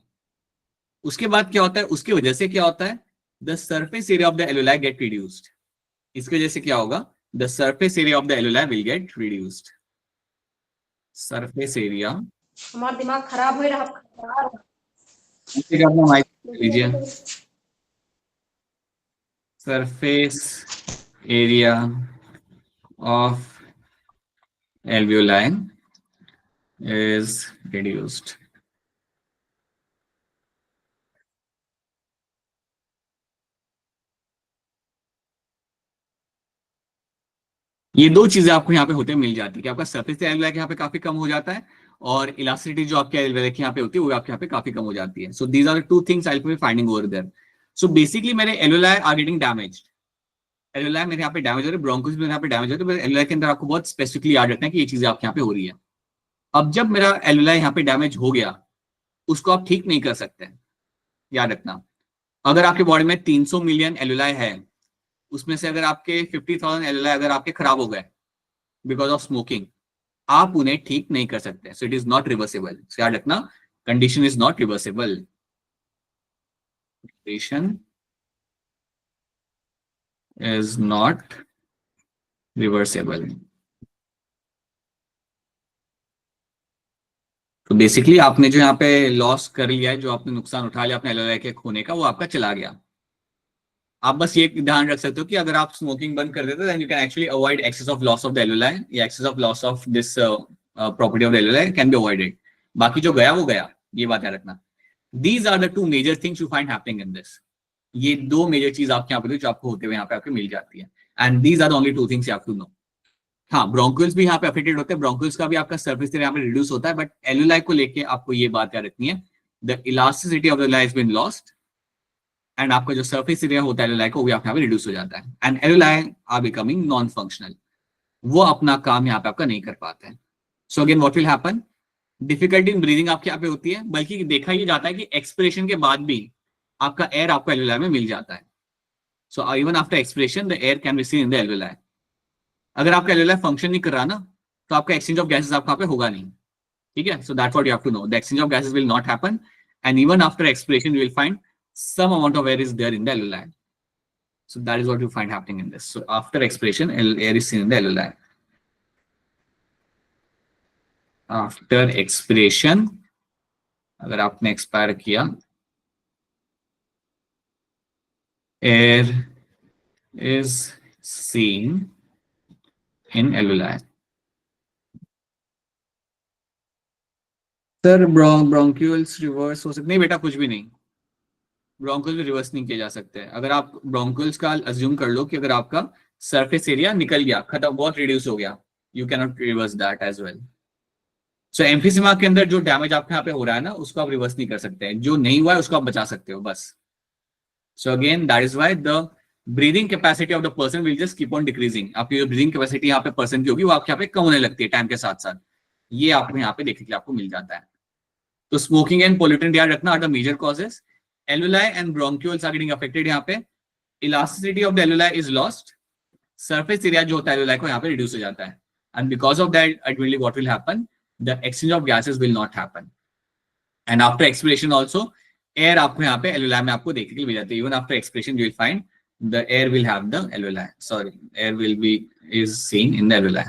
उसके बाद क्या होता है, उसकी वजह से क्या होता है, the surface area of the alveoli gate reduced. इसकी वजह से क्या होगा, the surface area of the alveoli will get reduced. Surface area, हमारा दिमाग खराब हो रहा लीजिए, surface area of alveoli is reduced. ये दो चीजें आपको यहाँ पे होते मिल जाती है कि आपका सरफेस एल्वियोलाई यहाँ पे काफी कम हो जाता है और इलास्टिसिटी जो आपके एल्वियोलाई यहाँ पे होती है वो आपके यहाँ पे काफी कम हो जाती है. So these are the two things I will be finding over there. So basically मेरे alveoli are getting damaged. Alveoli मेरे यहाँ पे डैमेज हो रहे हैं, ब्रोंकोस मेरे यहाँ पे डैमेज हो रहे हैं. एल्वियोलाई के अंदर आपको बहुत स्पेसिफिकली याद रखना है कि ये चीजें आपके यहाँ पे हो रही है. अब जब मेरा एल्वियोलाई यहाँ पे डैमेज हो गया, उसको आप ठीक नहीं कर सकते. याद रखना, अगर आपके बॉडी में 300 मिलियन एल्वियोलाई है, उसमें से अगर आपके 50,000 एल्वियोलाई अगर आपके खराब हो गए बिकॉज ऑफ स्मोकिंग, आप उन्हें ठीक नहीं कर सकते. So it is not reversible. So याद रखना, condition is not reversible. Condition is not reversible. तो बेसिकली आपने जो यहाँ पे लॉस कर लिया है, जो आपने नुकसान उठा लिया अपने एल्वियोलाई के खोने का, वो आपका चला गया. आप बस ये ध्यान रख सकते हो कि अगर आप स्मोकिंग बंद कर देते then you can actually avoid excess of loss of the alveoli, या excess of loss of this property of the alveoli can be avoided. बाकी जो गया वो गया, ये बात याद रखना. These are the two major things you find happening in this. ये दो मेजर चीज आपके यहाँ पे जो आपको होते हुए यहाँ पे आपको मिल जाती है. And these are the only two things you have to know. हाँ, ब्रोंकोल्स भी यहाँ पे अफेक्टेड होते हैं, ब्रोंकोल्स का भी आपका सरफेस एरिया यहाँ पे रिड्यूस होता है, बट एल्वियोलाई को लेके आपको ये बात याद रखनी है, the elasticity of the alveoli has been lost and आपका जो सरफेस एरिया होता है एल्वियोलाई को, वो यहाँ पे रिड्यूस हो जाता है. And alveoli are becoming non functional. वो अपना काम यहाँ पे आपका नहीं कर पाते हैं. So again what will happen, difficulty in breathing आपके यहाँ पे होती है, बल्कि देखा ये जाता है कि एक्सपिरेशन के बाद भी आपका एयर आपको एल्वियोलाई में मिल जाता है. So even after expiration the air can be seen in the alveoli. अगर आपका एल्वियोलाई फंक्शन नहीं कर रहा ना, तो आपका एक्सचेंज ऑफ गैसेस आपका पे होगा नहीं. ठीक है, so that's what you have to know, the exchange of gases will not happen and even after expiration you will find some amount of air is there in the alveoli. So that is what you find happening in this. So after expiration, air is seen in the alveoli. After expiration, अगर आपने expire किया, air is seen in alveoli. Sir bronchioles reverse हो सकते? नहीं बेटा, कुछ भी नहीं. ब्रोंकोल्स भी रिवर्स नहीं किए जा सकते. अगर आप ब्रोंकोल्स का अज्यूम कर लो कि अगर आपका सरफेस एरिया निकल गया, खत्म, बहुत रिड्यूस हो गया, you can not reverse that as well. So emphysema के अंदर जो डैमेज आपके यहाँ पे हो रहा है ना, उसको आप रिवर्स नहीं कर सकते. जो नहीं हुआ है उसको आप बचा सकते हो बस. So again that is why the breathing capacity of the person will just keep on decreasing. आपकी जो ब्रीदिंग कैपेसिटी यहाँ पे पर्सन की होगी वो आपके यहाँ पे कम होने लगती है टाइम के साथ साथ. ये आपको यहाँ पे देखने के लिए आपको मिल जाता है. तो स्मोकिंग एंड पोल्यूटेंट याद रखना are the major causes. Alveoli and bronchioles are getting affected. यहाँ पे elasticity of the alveoli is lost. Surface area जो होता है alveoli को यहाँ पे reduce हो जाता है. And because of that, ultimately what will happen? The exchange of gases will not happen. And after expiration also, air आपको यहाँ पे alveoli में आपको देखने के लिए मिल जाती है. Even after expiration, you will find the air will have the alveoli. Sorry, air will be is seen in the alveoli.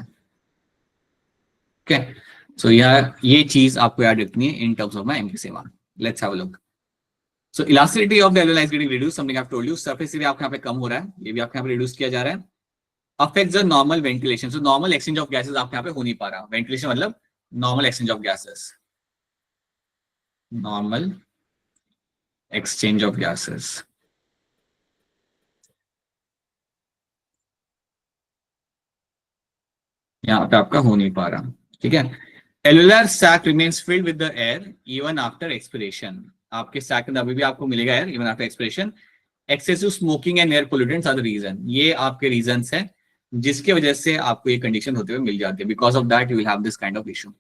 Okay, so ये चीज आपको याद रखनी है in terms of my emphysema. Let's have a look. So elasticity of the alveoli is getting reduced. Something I've told you. Surface area आपके यहाँ पे कम हो रहा है, ये भी आपके यहाँ पे reduce किया जा रहा है. Affects the normal ventilation. So normal exchange of gases आपके यहाँ पे हो नहीं पा रहा. Ventilation मतलब normal exchange of gases. Normal exchange of gases. यहाँ पे आपका हो नहीं पा रहा. ठीक है. Alveolar sac remains filled with the air even after expiration. आपके sac में अभी भी आपको मिलेगा air even after expiration. Excessive smoking and air pollutants are the reason. ये आपके reasons हैं जिसके वजह से आपको ये कंडीशन होते हुए मिल जाती है. Because of that you will have this kind of issue.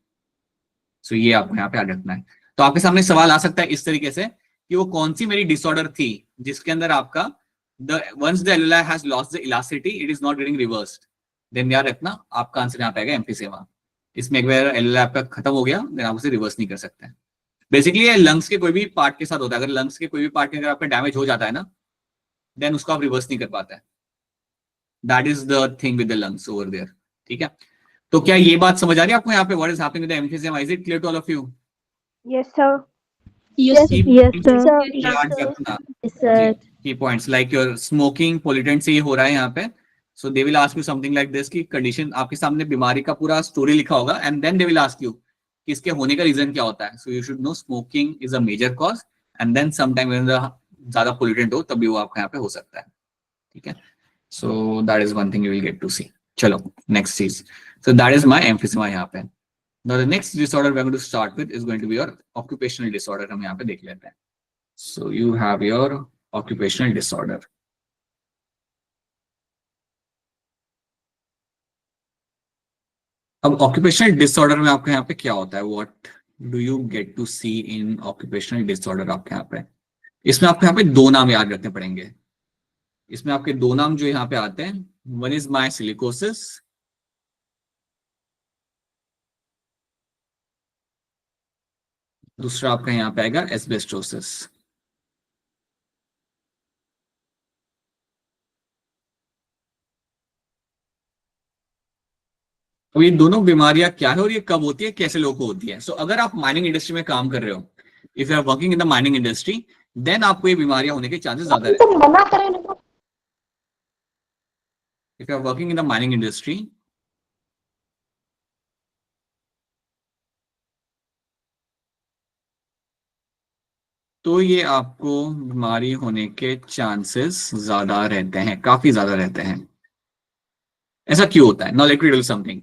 So ये आपको यहाँ पे याद रखना है. तो आपके सामने सवाल आ सकता है इस तरीके से कि वो कौन सी मेरी डिसऑर्डर थी जिसके अंदर आपका once the alveoli has lost the elasticity it is not getting reversed. Then याद रखना आपका आंसर यहाँ पे आएगा एम्फीसेमा. इसमें एक बार alveoli आपका खत्म हो गया देन आप उसे रिवर्स नहीं कर सकते. बेसिकली ये लंग्स के कोई भी पार्ट के साथ होता है. अगर लंग्स के कोई भी पार्ट के अगर आपका डैमेज हो जाता है ना देन उसको आप रिवर्स नहीं कर पाते हैं. That is the thing with the lungs over there. ठीक है. तो क्या ये बात समझ आ रही है आपको यहाँ पे what is happening with the emphysema? Is it clear to all of you? Yes, sir. Yes, याद रखना sir. Key points like your smoking pollutant से ये हो रहा है यहाँ पे. So they will ask you something like this की कंडीशन आपके सामने बीमारी का पूरा स्टोरी लिखा होगा and then they will ask you कि इसके होने का रीजन क्या होता है. So you should know smoking is a major cause and then sometime ज्यादा पोल्यूटेंट हो तभी वो आपके यहाँ पे हो सकता है. ठीक है. So that is one thing you will get to see. चलो नेक्स्ट चीज. So that is my emphysema यहाँ पे. Now the next disorder we're going to start with is going to be your occupational disorder. हम यहाँ पे देख लेते हैं. So you have your occupational disorder. अब occupational disorder में आपके यहाँ पे क्या होता है? What do you get to see in occupational disorder आपके यहाँ पे? इसमें आपको यहाँ पे दो नाम याद रखने पड़ेंगे. इसमें आपके दो नाम जो यहाँ पे आते हैं, one is myosilicosis. दूसरा आपका यहाँ पे आएगा एस्बेस्टोसिस. अब ये दोनों बीमारियां क्या है और ये कब होती है, कैसे लोगों को होती है? सो अगर आप माइनिंग इंडस्ट्री में काम कर रहे हो, if you are working in the mining industry, then आपको ये बीमारियां होने के चांसेस ज्यादा रहते हैं. If you are working in the mining industry, तो ये आपको बीमारी होने के चांसेस ज्यादा रहते हैं, काफी ज्यादा रहते हैं. ऐसा क्यों होता है? Now let me tell something.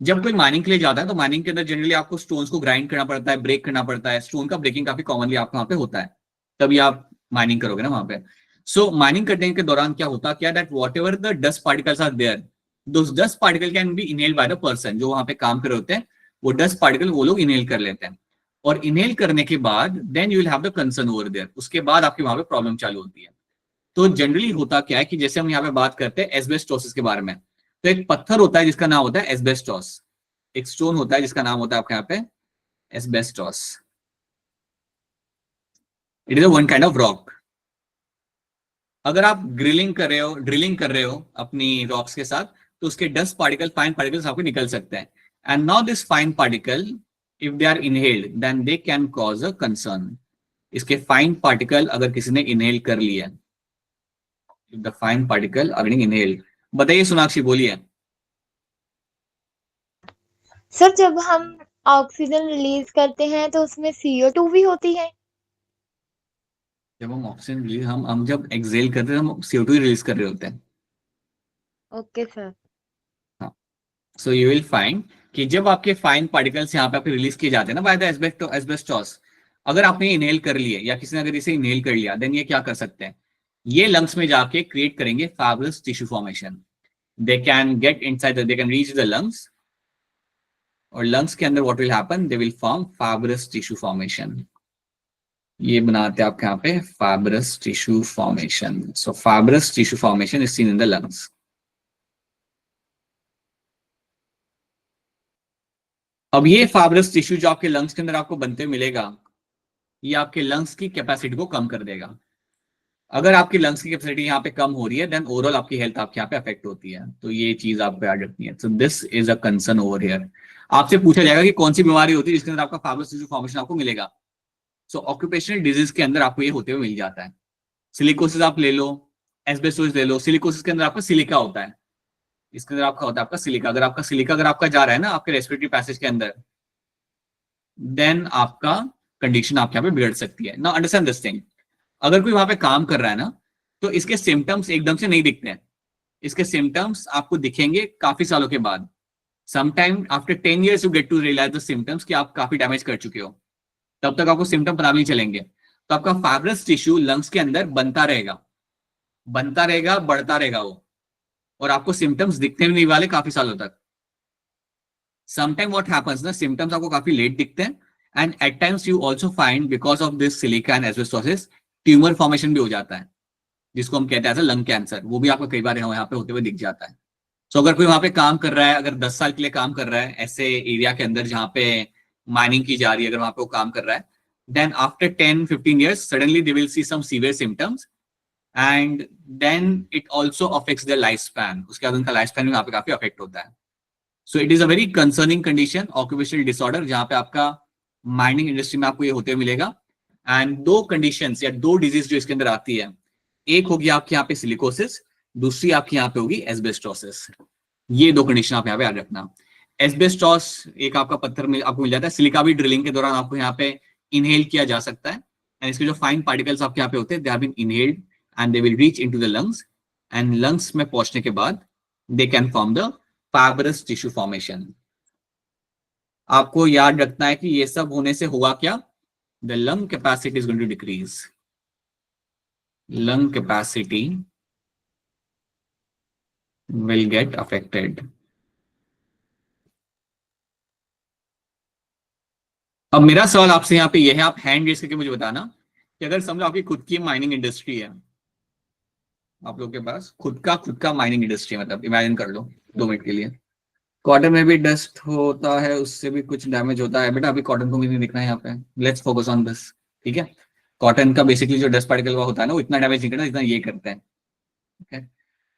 जब कोई माइनिंग के लिए जाता है तो माइनिंग के अंदर जनरली आपको स्टोन्स को ग्राइंड करना पड़ता है, ब्रेक करना पड़ता है. स्टोन का ब्रेकिंग काफी कॉमनली आपको वहां पे होता है, तभी आप माइनिंग करोगे ना वहां पे. सो माइनिंग करने के दौरान क्या होता है, that whatever the dust particles are there, those dust particle can be inhaled by the person. जो वहां पे काम कर रहे होते हैं वो डस्ट पार्टिकल वो लोग इनहेल कर लेते हैं, और इनहेल करने के बाद then you will have the concern over there. उसके बाद आपके वहां पे प्रॉब्लम चालू होती है. तो जनरली होता क्या है कि जैसे हम यहाँ पे बात करते हैं एस्बेस्टोसिस के बारे में, तो एक पत्थर होता है जिसका नाम होता है एस्बेस्टोस. एक स्टोन होता है जिसका नाम होता है आपके यहाँ पे asbestos. It is a one kind of rock. अगर आप ड्रिलिंग कर रहे हो अपनी रॉक्स के साथ, तो उसके डस्ट पार्टिकल, फाइन पार्टिकल्स आपको निकल सकते हैं. And now this fine particle if they are inhaled then they can cause a concern. इसके फाइन पार्टिकल अगर किसी ने इनहेल कर लिया, if the fine particle are being inhaled. बताइए सोनाक्षी, बोलिए. सर जब हम ऑक्सीजन रिलीज करते हैं तो उसमें CO2 भी होती है. जब हम ऑक्सीजन रिलीज हम जब एक्सहेल करते हैं हम CO2 रिलीज कर रहे होते हैं. Okay sir. हाँ. सो यू विल फाइंड कि जब आपके फाइन पार्टिकल्स यहाँ पे आपके रिलीज किए जाते हैं ना बाय द एस्बेस्टोस, अगर आपने इनहेल कर लिए या किसी ने अगर इसे इनहेल कर लिया, देन ये क्या कर सकते हैं, ये लंग्स में जाके क्रिएट करेंगे fibrous tissue formation. They can get inside, they can reach the lungs, और लंग्स के अंदर what will happen, they will form fibrous tissue formation. ये बनाते हैं आपके यहाँ पे fibrous tissue formation. So fibrous tissue formation is seen in the lungs. अब ये फाइब्रस टिश्यू जो आपके लंग्स के अंदर आपको बनते हुए मिलेगा, ये आपके लंग्स की कैपेसिटी को कम कर देगा. अगर आपकी लंग्स की कैपेसिटी यहाँ पे कम हो रही है, देन ओवरऑल आपकी हेल्थ आपके यहाँ पे अफेक्ट होती है। तो ये चीज आपको याद रखनी है। So this is a concern over here. आपसे पूछा जाएगा कि कौन सी बीमारी होती है जिसके अंदर आपका फाइब्रोस टिश्यू फॉर्मेशन आपको मिलेगा। सो ऑक्यूपेशनल डिजीज के अंदर आपको ये होते हुए मिल जाता है। सिलिकोसिस आप ले लो, एस्बेस्टोसिस ले लो। सिलिकोसिस के अंदर आपका सिलिका होता है, इसके अंदर आपका होता है आपका सिलिका। अगर आपका जा रहा है ना आपके रेस्पिरेटरी पैसेज के अंदर, देन आपका कंडीशन आपके यहाँ पे बिगड़ सकती है ना। Understand this thing. अगर कोई वहां पे काम कर रहा है ना, तो इसके सिम्टम्स एकदम से नहीं दिखते हैं। इसके सिम्टम्स आपको दिखेंगे काफी सालों के बाद। Sometime after 10 years you get to realise the symptoms कि आप काफी डैमेज कर चुके हो। तब तक आपको सिम्टम पता नहीं चलेंगे। तो आपका फाइब्रस टिश्यू लंग्स के अंदर बनता रहेगा, बढ़ता रहेगा वो, और आपको सिम्टम्स दिखने भी नहीं वाले काफी सालों तक। समटाइम व्हाट हैपेंस ना, सिम्टम्स आपको काफी लेट दिखते हैं, and at times you also find because of this silica and asbestosis tumour formation भी हो जाता है, जिसको हम कहते हैं लंग कैंसर। वो भी आपको कई बार यहाँ पे होते हुए दिख जाता है। सो अगर कोई वहां पे काम कर रहा है, अगर 10 साल के लिए काम कर रहा है ऐसे एरिया के अंदर जहाँ पे माइनिंग की जा रही है, अगर वहां पे वो काम कर रहा है, then after 10-15 years suddenly they will see some severe symptoms, and then it also affects their life span. उसके बाद उनका लाइफ स्पैन भी वहां पे काफी अफेक्ट होता है। सो it is a very concerning condition, occupational disorder, जहां पे आपका माइनिंग इंडस्ट्री में आपको ये होते हुए मिलेगा। एंड दो कंडीशंस या दो डिजीज जो इसके अंदर आती है, एक होगी आपके यहाँ पे सिलिकोसिस, दूसरी आपके यहाँ पे होगी एस्बेस्टोसिस। ये दो कंडीशन आप यहाँ पे याद रखना। एस्बेस्टोस एक आपका पत्थर में आपको मिल जाता है, सिलिका भी ड्रिलिंग के दौरान आपको यहाँ पे इनहेल किया जा सकता है, एंड इसके जो फाइन पार्टिकल्स आपके यहाँ पे होते हैं, they have been inhaled and they will reach into the lungs, and lungs में पहुंचने के बाद they can form the fibrous tissue formation. आपको याद रखना है कि ये सब होने से होगा क्या, the lung capacity is going to decrease. lung capacity will get affected. अब मेरा सवाल आपसे यहाँ पे यह है, आप हैंड रेस करके मुझे बताना कि अगर समझो आपकी खुद की माइनिंग इंडस्ट्री है, आप लोग के पास खुद का माइनिंग इंडस्ट्री, मतलब इमेजिन कर लो 2 मिनट के लिए। कॉटन में भी डस्ट होता है, उससे भी कुछ डैमेज होता है। बेटा अभी कॉटन को मुझे नहीं दिखना है यहाँ पे, लेट्स फोकस ऑन दिस, ठीक है। कॉटन का बेसिकली जो डस्ट पार्टिकल होता है ना, वो इतना डैमेज नहीं करता जितना ये करते हैं।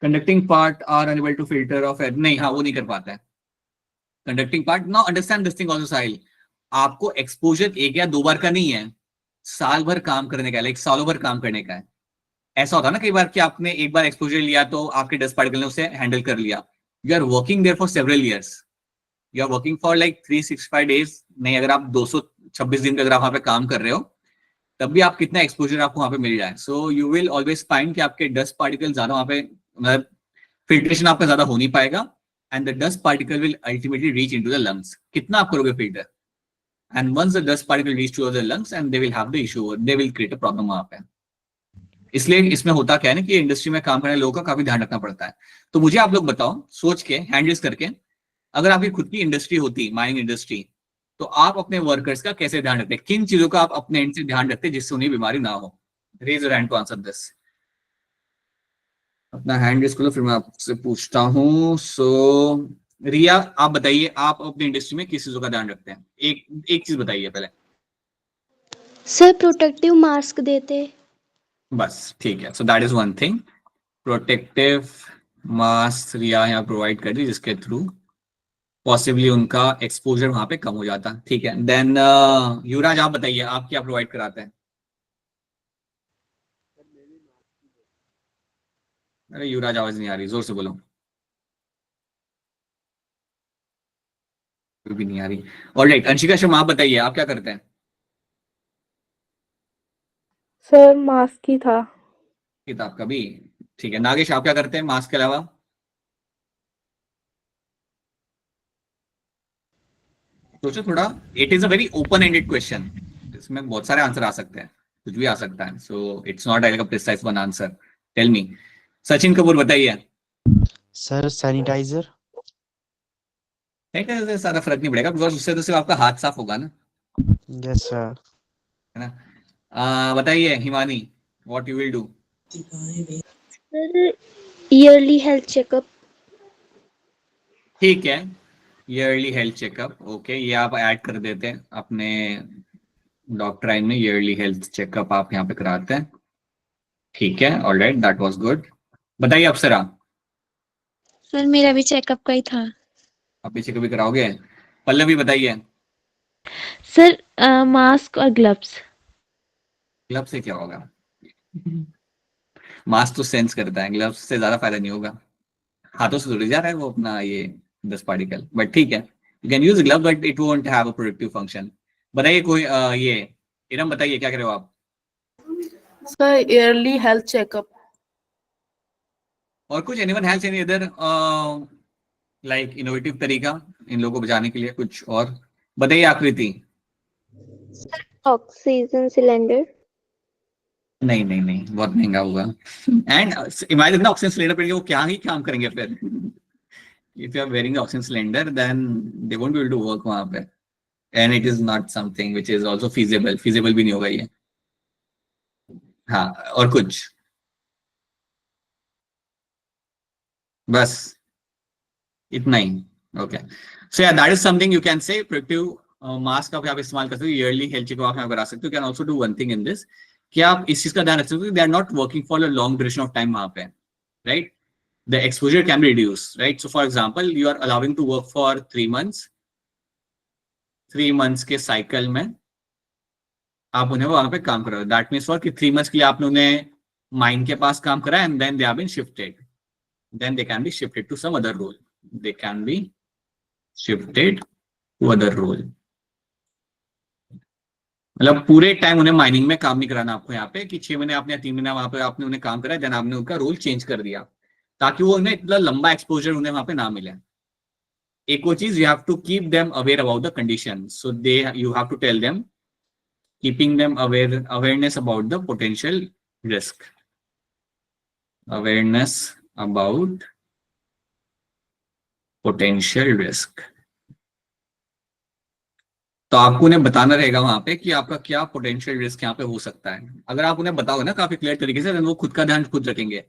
Conducting part are unable to filter of air, नहीं, हाँ वो नहीं कर पाता है conducting part. Now understand this thing also Sahil, आपको एक्सपोजर 1 या 2 बार का नहीं है, साल भर काम करने का है, लाइक सालों भर काम करने का है। ऐसा होता है ना कई बार कि आपने एक बार एक्सपोजर लिया तो आपके डस्ट पार्टिकल ने उसे हैंडल कर लिया। You are working there for several years, you are working for like 365 days, नहीं अगर आप 226 दिन का अगर आप वहां पे काम कर रहे हो, तब भी आप कितना एक्सपोजर आपको वहां पे मिल जाए। So you will always find कि आपके डस्ट पार्टिकल ज्यादा वहां पे, मतलब फिल्ट्रेशन आपका ज्यादा हो नहीं पाएगा, and the dust particle will ultimately reach into the lungs. कितना आप करोगे filter, and once the dust particle reach to the lungs and they will have the issue, they will create a problem वहां पे। इसलिए इसमें होता क्या है ना कि इंडस्ट्री में काम करने लोगों का काफी ध्यान रखना पड़ता है। तो मुझे आप लोग बताओ सोच के, हैंडल्स करके, अगर आपकी खुद की इंडस्ट्री होती माइनिंग इंडस्ट्री, तो आप अपने वर्कर्स का कैसे ध्यान रखते हैं, किन चीजों का आप अपने एंड से ध्यान रखते हैं जिससे उन्हें बीमारी ना हो। Raise your hand to answer this. अपना हैंड रेज करो, फिर मैं आपसे पूछता हूँ। सो रिया आप बताइए, आप अपनी इंडस्ट्री में किस चीजों का ध्यान रखते हैं, एक चीज बताइए पहले। सर प्रोटेक्टिव मास्क देते। बस ठीक है, so that is one thing, protective mask Riya यहाँ प्रोवाइड कर दी, जिसके थ्रू पॉसिबली उनका एक्सपोजर वहां पे कम हो जाता। ठीक है, देन युवराज आप बताइए, आप क्या प्रोवाइड कराते हैं। अरे युवराज आवाज नहीं आ रही, जोर से बोलो। भी नहीं आ रही। ऑलराइट, अंशिका शर्मा आप बताइए, आप क्या करते हैं। सर मास्क ही था। किताब का भी, ठीक है। नागेश आप क्या करते हैं मास्क के अलावा। सोचो थोड़ा, it is a very open ended question, इसमें बहुत सारे आंसर आ सकते हैं, कुछ भी आ सकता है। So it's not like a precise one answer. Tell me, Sachin Kapoor बताइए। Sir sanitiser. ठीक है, सारा फर्क नहीं पड़ेगा, बिकॉज उससे तो सिर्फ आपका हाथ साफ होगा ना, यस सर। है ना। बताइए Himani, what you will do. Sir yearly health checkup. ठीक है, ईयरली हेल्थ चेकअप, ओके, ये आप ऐड कर देते हैं अपने डॉक्टर में, ईयरली हेल्थ चेकअप आप यहाँ पे कराते हैं। ठीक है, ऑलराइट, दैट वाज गुड। बताइए अप्सरा, सर मेरा भी चेकअप का ही था। आप पीछे कभी कराओगे? पल्लवी बताइए, सर मास्क और ग्लव्स। ग्लव से क्या होगा? मास्क तो सेंस करता है, ग्लव से ज्यादा फायदा नहीं होगा, हाथों से जुड़ जा रहा है वो अपना ये 10 पार्टिकल, बट ठीक है, you can use glove but it won't have a productive function. बताइए कोई ये इरम बताइए क्या करे हो आप? Sir yearly health checkup. और कुछ anyone has any other like innovative तरीका इन लोगों को बचाने के लिए कुछ और? बताइए आकृति। Oxygen cylinder. नहीं नहीं नहीं, बहुत महंगा होगा। एंड इमेजिन ना ऑक्सीजन सिलेंडर पे वो क्या ही काम करेंगे फिर? If you are wearing oxygen cylinder then they won't be able to work वहां पे, and it is not something which is also feasible भी नहीं होगा ये। हाँ, और कुछ? बस इतना ही? ओके, सो या that is something you can say protective mask आप यहाँ पे इस्तेमाल कर सकते हो, ईयरली हेल्थ चेकअप आप यहाँ करा सकते हो। Can also do one thing in this कि आप इस चीज का ध्यान रख सकते हो, they are not working for a long duration of time वहां पे, right? The exposure can be reduced, right? So for example you are allowing to work for 3 months, 3 months के साइकिल में आप उन्हें वहां पे काम करो। दैट मीन्स फॉर कि 3 months के लिए आपने उन्हें माइन के पास काम करा and then they have been shifted, then they can be shifted to some other role. They can be shifted to other role. मतलब पूरे टाइम उन्हें माइनिंग में काम नहीं कराना आपको यहाँ पे कि 6 महीने आपने 3 महीने वहां पे आपने उन्हें काम कराया, देन आपने उनका रोल चेंज कर दिया, ताकि वो उन्हें इतना लंबा एक्सपोजर उन्हें वहां पे ना मिले। एक वो चीज, you have to keep them aware about the condition, so they you have to tell them, keeping them awareness about the potential risk, awareness about potential risk। तो आपको उन्हें बताना रहेगा वहां पे कि आपका क्या पोटेंशियल रिस्क यहाँ पे हो सकता है। अगर आप उन्हें बताओगे ना काफी क्लियर तरीके से, वो खुद का ध्यान खुद रखेंगे।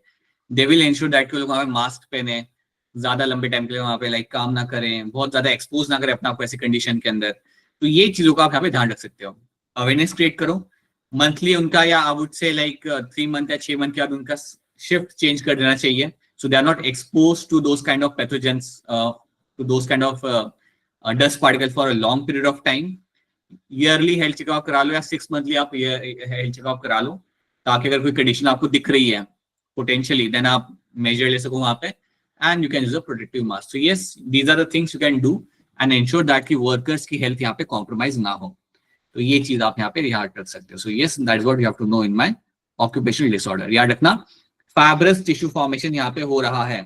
दे विल इंश्योर दैट कि लोग वहां पे मास्क पहने, ज्यादा लंबे टाइम के लिए वहां पे लाइक काम ना करें, बहुत ज्यादा एक्सपोज ना करें अपने आपको ऐसी कंडीशन के अंदर। तो ये चीजों का आप यहाँ पे ध्यान रख सकते हो। अवेयरनेस क्रिएट करो मंथली उनका, या I would say like 3 month या 6 month के बाद उनका शिफ्ट चेंज कर देना चाहिए, so they are not exposed to those kind of pathogens, to those kind of dust particles for a long period of time। Yearly health checkup करा लो या 6 monthly आप हेल्थ चेकअप करा लो, ताकि अगर कोई कंडीशन आपको दिख रही है पोटेंशियली, देन आप मेजर ले सको वहां पे, and you can use a protective mask. So yes, these are the things you can do and ensure that कि वर्कर्स की हेल्थ यहाँ पे कॉम्प्रोमाइज ना हो। तो ये चीज आप यहाँ पे याद रख सकते हो। So yes, that is what you have to know in my occupational disorder. याद रखना, fibrous tissue formation यहाँ पे हो रहा है,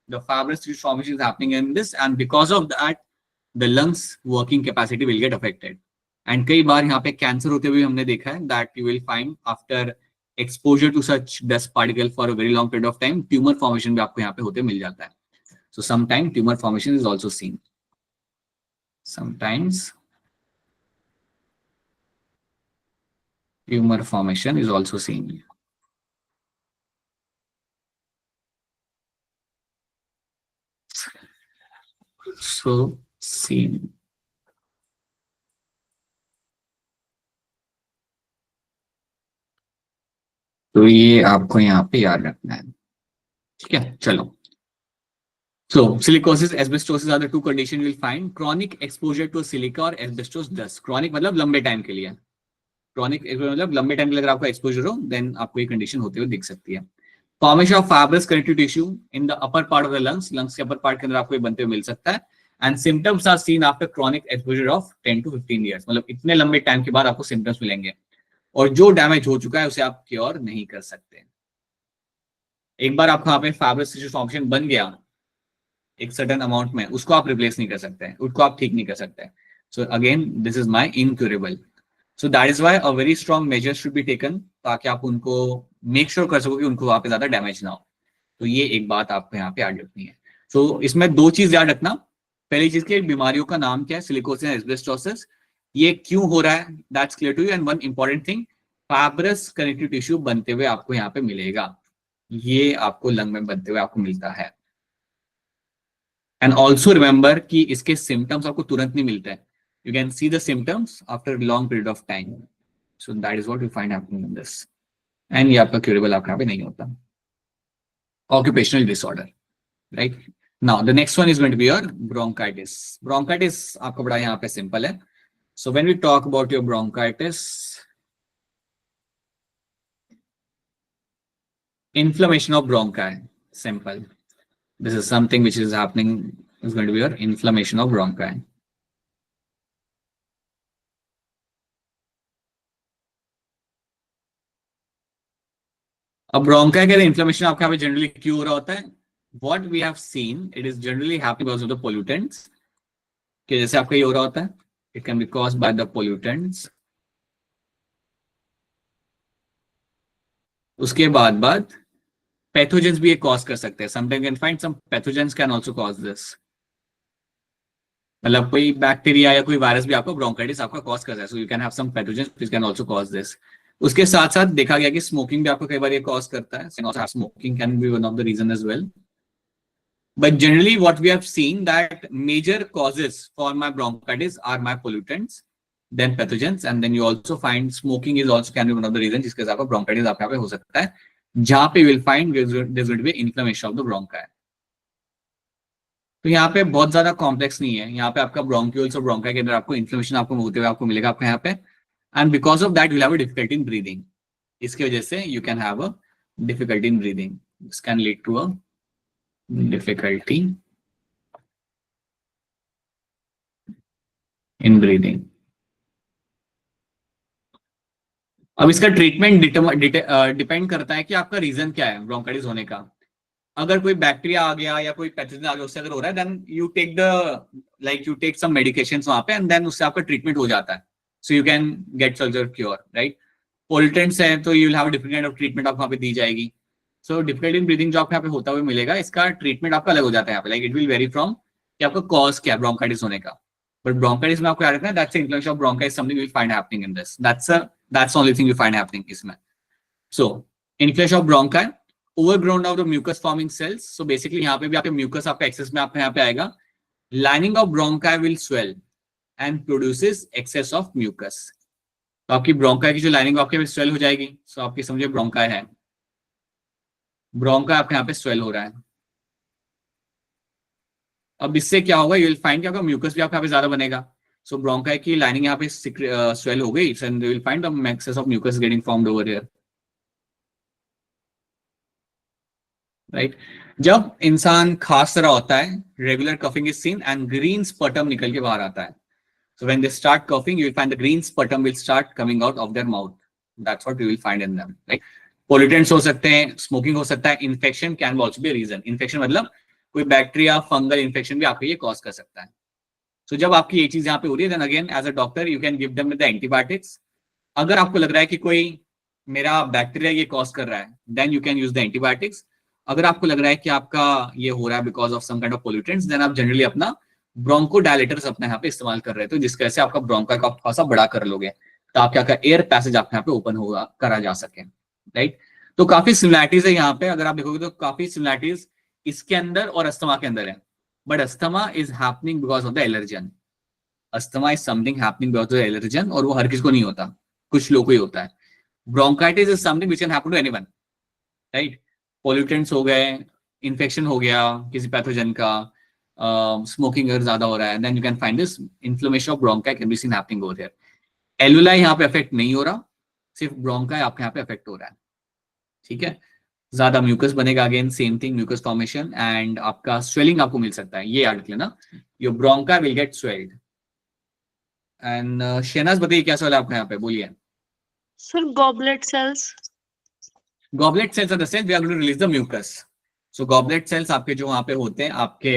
the fibrous tissue formation is happening in this, and because of that the lungs working capacity will get affected। and कई बार यहाँ पे कैंसर होते हुए हमने देखा है that you will find after exposure to such dust particle for a very long period of time, tumor formation भी आपको यहाँ पे होते मिल जाता है। so sometimes tumor formation is also seen, sometimes tumor formation is also seen। so seen। तो ये आपको यहाँ पे याद रखना है, ठीक है? चलो, so silicosis, asbestosis are the two conditions you will find। chronic exposure to silica और asbestos dust, chronic मतलब लंबे टाइम के लिए, chronic मतलब लंबे टाइम के लिए अगर आपको एक्सपोजर हो, देन आपको ये कंडीशन होते हुए दिख सकती है। Formation of fibrous connective tissue in the upper part of the lungs, lungs के अपर पार्ट के अंदर आपको ये बनते हुए मिल सकता है। And symptoms are seen after chronic exposure of 10 to 15 years, मतलब इतने लंबे टाइम के बाद आपको सिम्टम्स मिलेंगे, और जो डैमेज हो चुका है उसे आप क्योर नहीं कर सकते। एक बार आपको यहाँ पे फाइब्रस टिश्यू फॉर्मेशन बन गया एक सर्टेन अमाउंट में, उसको आप रिप्लेस नहीं कर सकते, उसको आप ठीक नहीं कर सकते। So again this is my incurable. So that is why a very strong measure should be taken, ताकि आप उनको मेक श्योर कर सको कि उनको वहां पे ज्यादा डैमेज ना हो। तो ये एक बात आपको यहाँ पे याद रखनी है। सो इसमें 2 चीज याद रखना। पहली चीज की बीमारियों का नाम क्या है, सिलिकोसिस एंड एस्बेस्टोसिस, ये क्यों हो रहा है, that's clear to you. And one important thing, fibrous connective tissue बनते हुए आपको यहाँ पे मिलेगा, ये आपको लंग में बनते हुए आपको मिलता है। एंड ऑल्सो रिमेंबर कि इसके सिम्टम्स आपको तुरंत नहीं मिलते हैं, you can see the symptoms after a long period of time। So that is what you find happening in this। And ये आपका क्यूरेबल आपके यहाँ पे नहीं होता। Occupational disorder, right. Now the next one is going to be your bronchitis. Bronchitis आपका बड़ा यहाँ पे सिंपल है। So when we talk about your bronchitis, inflammation of bronchi, simple. This is something which is happening, is going to be your inflammation of bronchi. अब bronchi का inflammation आपके यहाँ पे generally क्यों हो रहा होता है? What we have seen, it is generally happening because of the pollutants. कि जैसे आपका ये हो रहा होता है, it can be caused by the pollutants. उसके बाद पैथोजेंस भी ये कॉज कर सकते हैं। Sometime can find some pathogens can also cause this, मतलब कोई बैक्टीरिया या कोई वायरस भी आपको ब्रोंकाइटिस आपका कॉज कर सकता है। So you can have some pathogens which can also cause this. उसके साथ साथ देखा गया कि स्मोकिंग भी आपको कई बार ये कॉज करता है। Smoking can be one of the reason as well, but generally what we have seen that major causes for my bronchitis are my pollutants, then pathogens, and then you also find smoking is also can be one of the reason जिसके साथ आपका bronchitis आपके यहाँ पे हो सकता है, जहां पे will find there is going to be inflammation of the bronchi. तो यहाँ पे बहुत ज्यादा कॉम्प्लेक्स नहीं है। यहाँ पे आपका ब्रोंक्यूल्स और ब्रोंकाई के अंदर आपको इन्फ्लेमेशन आपको होते हुए आपको मिलेगा आपको यहाँ पे, and because of that you have a difficulty in breathing. इसकी वजह से you can have a difficulty in breathing, this can lead to a difficulty in breathing. अब इसका ट्रीटमेंट डिपेंड करता है कि आपका रीजन क्या है ब्रोंकाइटिस होने का। अगर कोई बैक्टीरिया आ गया या कोई पैथोजन आ गया उससे अगर हो रहा है, then you take some medications वहां पे, एंड देन उससे आपका ट्रीटमेंट हो जाता है। So you can get surgery cure, right. Pollutants है तो you will have different kind of treatment आपको वहां पे दी जाएगी। सो डिफिकल्टी इन ब्रीदिंग जो आपको यहाँ पे होता हुआ मिलेगा, इसका ट्रीटमेंट आपका अलग हो जाता है यहाँ पे, like it will very from कि आपका कॉज क्या है ब्रोंकाइटिस होने का। बट ब्रोंकाइटिस में आपको याद रखना है that's inflammation of bronchi, something you will find happening in this, that's the only thing you find happening इसमें। So inflammation of bronchi, overgrown of the mucus forming cells. So basically यहाँ पे भी आपके mucus आपका excess में आपके यहाँ पे आएगा। Lining of bronchi will swell and produces excess of mucus. तो आपकी bronchi की जो lining आपके पे swell हो जाएगी। So आपकी समझिए bronchi है, bronchi आपके यहाँ पे swell हो रहा है। अब इससे क्या होगा, you will find कि आपका mucus भी आपके यहाँ पे ज्यादा बनेगा। So bronchi की lining यहाँ पे swell हो गई, and you will find the excess of mucus getting formed over here, right? जब इंसान खांस रहा होता है, regular coughing is seen and green sputum निकल के बाहर आता है। So when they start coughing, you will find the green sputum will start coming out of their mouth. That's what you will find in them, right? Pollutants हो सकते हैं, smoking हो सकता है, infection can also be a reason. Infection मतलब कोई bacteria, fungal infection भी आपको ये कॉज कर सकता है। So, जब आपकी ये चीज यहाँ पे हो रही है, then again as a doctor you can give them the antibiotics. अगर आपको लग रहा है कि कोई मेरा बैक्टीरिया ये कॉज कर रहा है, then you can use the antibiotics. अगर आपको लग रहा है कि आपका ये हो रहा है because of some kind of pollutants, then आप जनरली अपना ब्रोंकोडायलेटर्स अपने यहाँ पे इस्तेमाल कर रहे थे, जिसकी वजह से आपका ब्रोंका का खासा बड़ा कर लोगे, ताकि आपका एयर पैसेज आपके यहाँ पे ओपन होगा करा जा सके, राइट। तो काफी सिमिलैरिटीज है यहाँ पे, अगर आप देखोगे तो काफी सिमिलैरिटीज इसके अंदर और अस्थमा के अंदर है। But asthma is happening because of the allergen. Asthma is something happening because of the allergen, और वो हर किसी को नहीं होता, कुछ लोगों को ही होता है। Bronchitis is something which can happen to anyone, right? Pollutants हो गए, infection हो गया किसी पैथोजन का, smoking अगर ज्यादा हो रहा है, then you can find this inflammation of bronchi can be seen happening over there. Alveoli यहाँ पे अफेक्ट नहीं हो रहा, सिर्फ bronchi आपके यहाँ पे अफेक्ट हो रहा है, ठीक है। ज्यादा म्यूकस बनेगा, again same thing, mucus formation, and आपका स्वेलिंग आपको मिल सकता है, ये याद रख लेना, your bronchi will get swelled. And Shahnaz बताइए क्या सवाल है आपका यहाँ पे, बोलिए। Sir, goblet cells. Goblet cells are the cells we are going to release the mucus. So goblet cells आपके जो वहां पे होते हैं आपके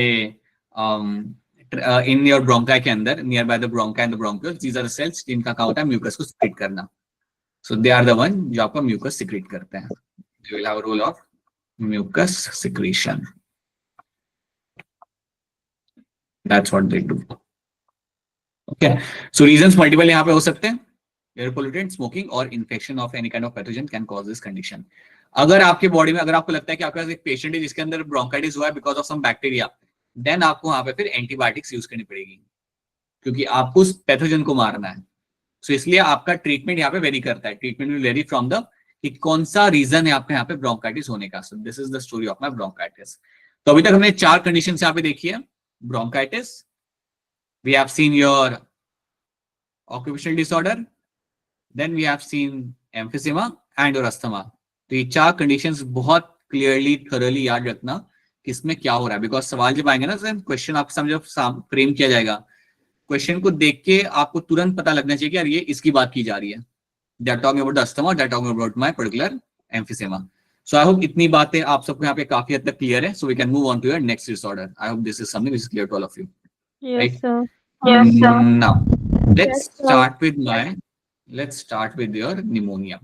इन योर ब्रोंकाई के अंदर, near by the bronchi and the bronchioles, these are the cells जिनका काम होता है म्यूकस को सिक्रेट करना। So they are the one जो आपका म्यूकस सिक्रेट करते हैं। They will have a role of mucus secretion. That's what they do. Okay. So reasons multiple यहाँ पे हो सकते हैं, air pollutant, smoking और infection of any kind of pathogen can cause this condition. अगर आपके बॉडी में, अगर आपको लगता है कि आपका एक पेशेंट है जिसके अंदर ब्रोंकाइटिस हुआ है because of some bacteria, then आपको वहां पे फिर एंटीबायोटिक्स यूज करनी पड़ेगी, क्योंकि आपको उस पैथोजन को मारना है। सो इसलिए आपका ट्रीटमेंट यहाँ पे वेरी करता है, treatment will very from the कि कौन सा रीजन है आपके यहाँ पे ब्रोंकाइटिस होने का. सो this is the story of my bronchitis. तो अभी तक हमने 4 कंडीशन यहाँ पे देखी है. Bronchitis, we have seen your occupational disorder, then we have seen emphysema and your asthma. तो ये 4 कंडीशंस बहुत क्लियरली थॉरली याद रखना कि इसमें क्या हो रहा है. बिकॉज सवाल जब आएंगे ना सर, क्वेश्चन आपके सामने जब फ्रेम किया जाएगा, क्वेश्चन को देख के आपको तुरंत पता लगना चाहिए कि यार ये इसकी बात की जा रही है. They are talking about the asthma, they are talking about my particular emphysema. So I hope इतनी बातें आप सबको यहाँ पे काफी हद तक क्लियर है. So we can move on to your next disorder. I hope this is something which is clear to all of you. Yes, Right? sir. Yes, sir. Now let's Yes, sir. start with your pneumonia.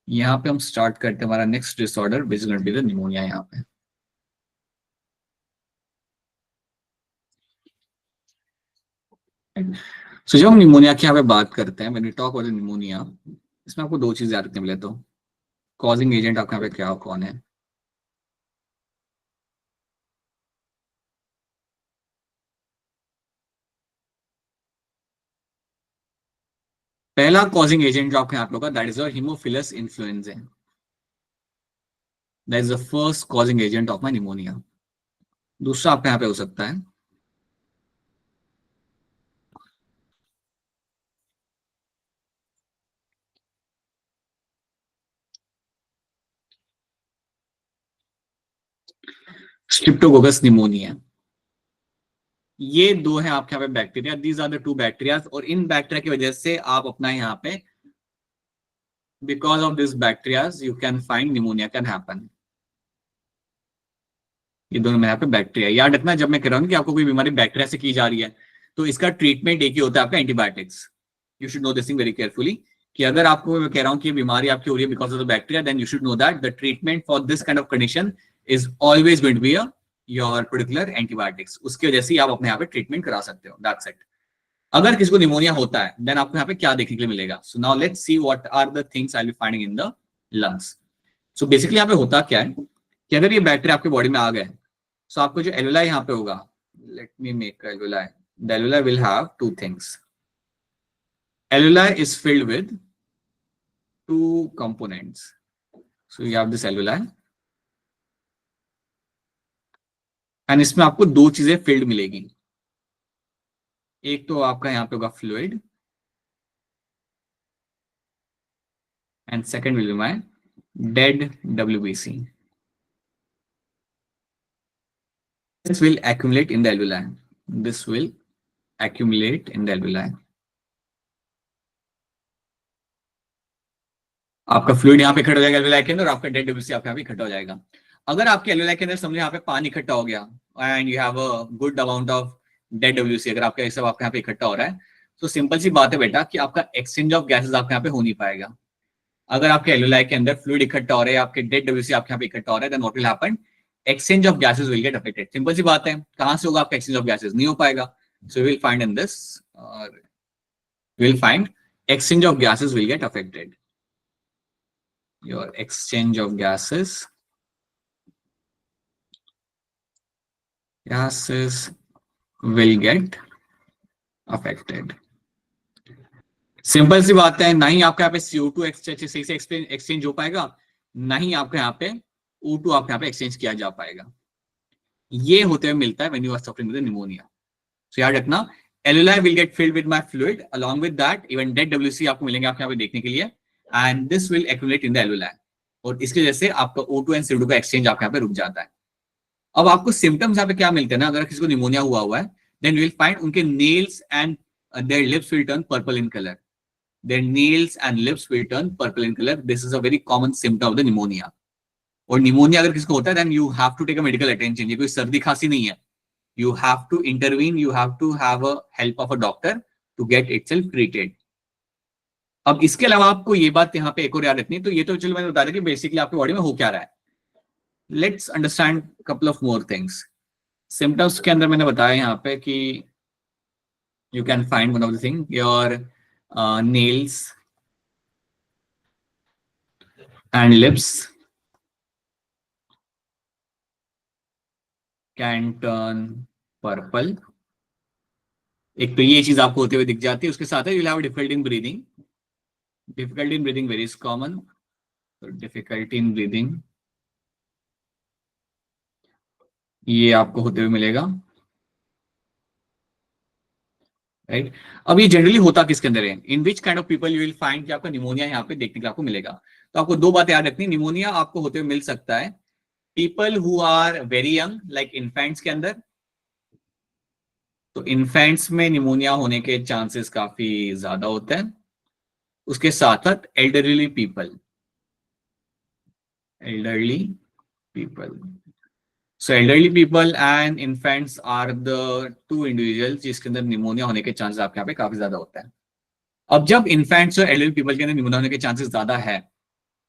यहाँ पे हम start करते हैं हमारा next disorder which is going to be the pneumonia. यहाँ पे so जब हम निमोनिया की यहाँ पे बात करते हैं, when we talk about the pneumonia, इसमें आपको 2 चीजें याद रखने मिले. तो कॉजिंग एजेंट आपके यहाँ पे क्या कौन है? पहला कॉजिंग एजेंट जो आपके यहाँ पे होगा, that is your Haemophilus influenza. That is the first causing agent of my pneumonia. दूसरा आपके यहाँ पे हो सकता है स्ट्रेप्टोकोकस निमोनिया. ये 2 है आपके यहाँ पे bacteria. These are the 2 bacteria. और इन बैक्टीरिया की वजह से आप अपना यहाँ पे, because of this bacteria you can find pneumonia can happen. ये दोनों में यहाँ पे बैक्टीरिया याद रखना. जब मैं कह रहा हूँ कि आपको कोई बीमारी बैक्टीरिया से की जा रही है तो इसका ट्रीटमेंट एक ही होता है आपका, antibiotics. You should no this thing very carefully कि अगर आपको मैं कह रहा हूँ कि बीमारी आपकी हो रही है because of the bacteria, then you should know that the treatment for this kind of condition is always going to be your particular antibiotics. उसकी वजह से आप अपने यहाँ पे ट्रीटमेंट करा सकते हो. That's it. अगर किसी को निमोनिया होता है देन आपको यहाँ पे क्या देखने के लिए मिलेगा? So now let's see what are the things I will be finding in the lungs. So basically यहाँ पे होता क्या है कि अगर ये बैक्टीरिया आपके बॉडी में आ गए, सो आपको जो एल्वेलाई यहाँ पे होगा, let me make alveoli. The alveoli will have 2 things. Alveoli is filled with 2 components. So you have this alveoli and इसमें आपको 2 चीजें फिल्ड मिलेगी. एक तो आपका यहाँ पे होगा fluid and second will be my dead WBC. This will accumulate in the alveoli. This will accumulate in the alveoli. आपका फ्लूइड यहाँ पे इकट्ठा हो जाएगा एल्वेलाई के अंदर, और आपका डेड WBC आपके यहाँ पे इकट्ठा हो जाएगा. अगर आपके एल्वेलाई के अंदर समझे यहाँ पे पानी इकट्ठा हो गया and you have a good amount of dead WBC, अगर आपका ये सब आपके यहाँ पे इकट्ठा हो रहा है, तो सिंपल सी बात है बेटा कि आपका एक्सचेंज ऑफ गैसेस आपके यहाँ पे हो नहीं पाएगा. अगर आपके एल्वेलाई के अंदर फ्लूइड इकट्ठा हो रहा है, आपके डेड WBC आपके यहाँ पे इकट्ठा हो रहा है, then what will happen? Exchange of gases will get affected. Simple सी बात है. कहां से होगा आपका exchange of gases? नहीं हो पाएगा. So we will find in this, we will find exchange of gases will get affected. Your exchange of gases will get affected. Simple सी बात है. ना ही आपके यहाँ पे CO2 सही से एक्सचेंज हो पाएगा, ना ही आपके यहाँ पे O2 आपके यहाँ पे एक्सचेंज किया जा पाएगा. ये होते हुए मिलता है when you are suffering with pneumonia. So याद रखना, alveoli will get filled with my fluid, along with that even dead WBC आपको मिलेंगे आपके यहाँ पे देखने के लिए, and this will accumulate in the alveoli. और इसकी वजह से आपका O2 एंड CO2 का एक्सचेंज आपके यहाँ पे रुक जाता है. अब आपको सिम्टम्स यहाँ पे क्या मिलते हैं ना, अगर किसी को निमोनिया हुआ है, देन यू विल फाइंड उनके nails and there lips will turn purple in colour. Their nails and lips will turn purple in color. This is a very common symptom of the pneumonia. और pneumonia अगर किसको होता है, then you have to take a medical attention. ये कोई सर्दी खांसी नहीं है. You have to intervene. You have to have a help of a doctor to get itself treated. अब इसके अलावा आपको ये बात यहाँ पे एक और याद रखनी है. तो ये तो चलो मैंने बता दिया कि बेसिकली आपकी बॉडी में हो क्या रहा है. Let's understand couple of more things. Symptoms के अंदर मैंने बताया यहाँ पे कि you can find one of the thing, your nails and lips can turn purple. एक तो ये चीज आपको होते हुए दिख जाती है. उसके साथ है you'll have difficulty in breathing. Difficulty in breathing very is common. तो डिफिकल्टी इन ब्रीदिंग ये आपको होते हुए मिलेगा, राइट। अब ये जनरली होता किसके अंदर है, in which kind of people you will find कि आपका निमोनिया यहाँ पे देखने को आपको मिलेगा। तो आपको दो बातें याद रखनी, निमोनिया आपको होते हुए मिल सकता है people who are very young, like infants के अंदर। तो इन्फेंट्स में निमोनिया होने के चांसेस काफी ज्यादा होते हैं। उसके साथ साथ elderly people, elderly people. So elderly people and infants are the two individuals जिसके अंदर निमोनिया होने के चांसेस आपके यहाँ पे काफी ज्यादा होता है। अब जब इन्फेंट्स और एल्डरली पीपल के अंदर निमोनिया होने के चांसेस ज्यादा है,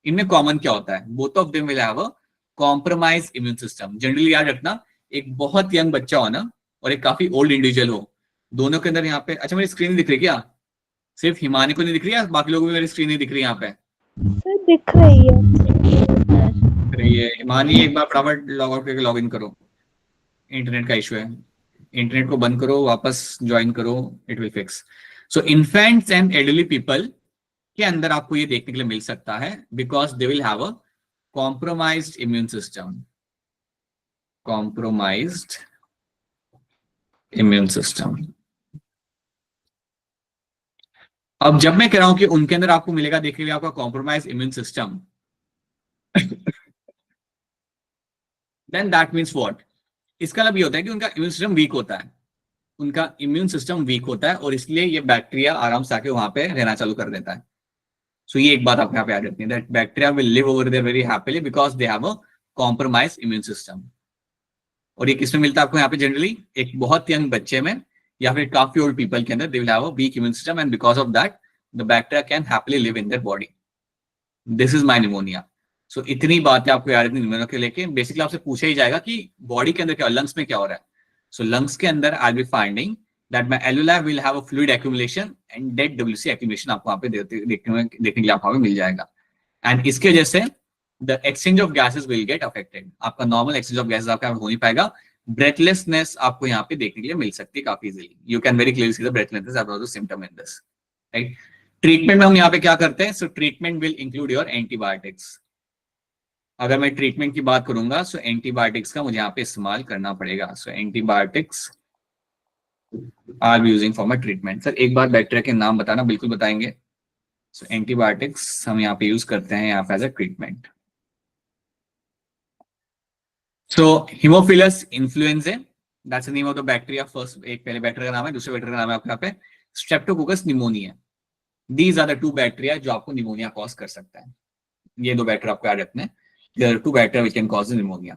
इनमें कॉमन क्या होता है, both of them will have a compromise immune system. Generally याद रखना, एक बहुत यंग बच्चा हो ना और एक काफी ओल्ड इंडिविजुअल हो, दोनों के अंदर यहाँ पे, अच्छा मेरी स्क्रीन दिख रही है क्या, सिर्फ हिमानी को नहीं दिख रही है, बाकी लोगों को मेरी स्क्रीन नहीं दिख रही यहाँ पे? सर दिख रही है। ये हिमानी एक बार फटाफट लॉग आउट करके लॉग इन करो, इंटरनेट का इशू है, इंटरनेट को बंद करो वापस ज्वाइन करो, it will fix. So infants and elderly people के अंदर आपको ये देखने के लिए मिल सकता है because they will have a compromised immune system, compromised immune system. अब जब मैं कह रहा हूं कि उनके अंदर आपको मिलेगा देखने के लिए आपका compromise immune system, then that means what, इसका मतलब ये होता है कि उनका इम्यून सिस्टम वीक होता है, उनका इम्यून सिस्टम वीक होता है और इसलिए ये बैक्टीरिया आराम से आके वहां पे रहना चालू कर देता है। सो ये एक बात आपको यहाँ पे याद रखनी है, that bacteria will live over there very happily because they have a compromise immune system. और ये किसमें मिलता है आपको यहाँ पे, जनरली एक बहुत यंग बच्चे में या फिर काफी ओल्ड पीपल के अंदर they will have a weak immune system and because of that the bacteria can happily live in their body. This is my pneumonia. So इतनी बातें आपको याद रखनी निमोनिया के लेके। बेसिकली आपसे पूछा ही जाएगा कि बॉडी के अंदर क्या, लंग्स में क्या हो रहा है। सो लंग्स के अंदर I will be finding that my alveoli will have a fluid accumulation and dead WBC accumulation आपको वहां पे देखने के लिए आपको मिल जाएगा। एंड इसके वजह से the exchange of gases will get affected, आपका नॉर्मल एक्सचेंज ऑफ गैसेस आपका हो नहीं पाएगा। ब्रेथलेसनेस आपको यहाँ पे देखने के लिए मिल सकती है काफी easily, you can very clearly see the breathlessness as also symptom in this, right. Treatment में हम यहाँ पे क्या करते हैं, so treatment will include your antibiotics. अगर मैं ट्रीटमेंट की बात करूंगा सो एंटीबायोटिक्स का मुझे यहाँ पे इस्तेमाल करना पड़ेगा। So antibiotics are be using for my treatment. Sir एक बार बैक्टीरिया के नाम बताना, बिल्कुल बताएंगे। सो एंटीबायोटिक्स हम यहाँ पे यूज करते हैं यहाँ पे as a treatment. So haemophilus influenza, that's the name of the bacteria. First एक पहले बैक्टीरिया का नाम है, दूसरे बैक्टीरिया का नाम है आपके यहाँ पे streptococcus pneumonia. These are the two bacteria जो आपको निमोनिया कॉज कर सकता है। ये दो बैक्टीरिया आपको याद रखने हैं, there are two bacteria which can cause pneumonia.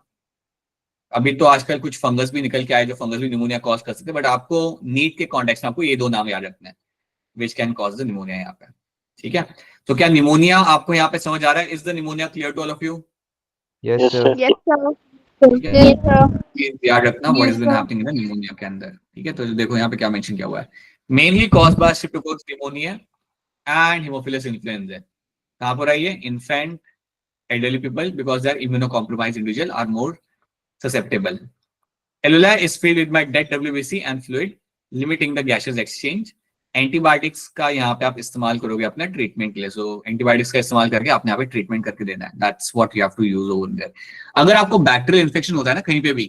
अभी तो आजकल कुछ फंगस भी निकल के आए जो फंगस भी निमोनिया कॉज कर सकते हैं, बट आपको नीट के कॉन्टेक्स्ट में आपको ये दो नाम याद रखने हैं which can cause the pneumonia यहाँ पे, ठीक है। तो क्या निमोनिया आपको यहाँ पे समझ आ रहा है? Is the pneumonia clear to all of you? Yes, sir. Yes sir. याद रखना what is been happening in the pneumonia के अंदर, ठीक है। तो देखो यहाँ पे क्या मेंशन किया हुआ है, mainly caused by streptococcus pneumonia and Haemophilus influenza. कहां पर आई है? Infant, elderly people because they are immunocompromised individual are more susceptible. Alveoli is filled with my dead WBC and fluid, limiting the gaseous exchange. Antibiotics का यहाँ पे आप इस्तेमाल करोगे अपना ट्रीटमेंट के लिए। सो एंटीबायोटिक्स का इस्तेमाल करके आपने यहाँ पे ट्रीटमेंट करके देना है, that's what you have to use over there. अगर आपको बैक्टीरियल इन्फेक्शन होता है ना, कहीं पे भी,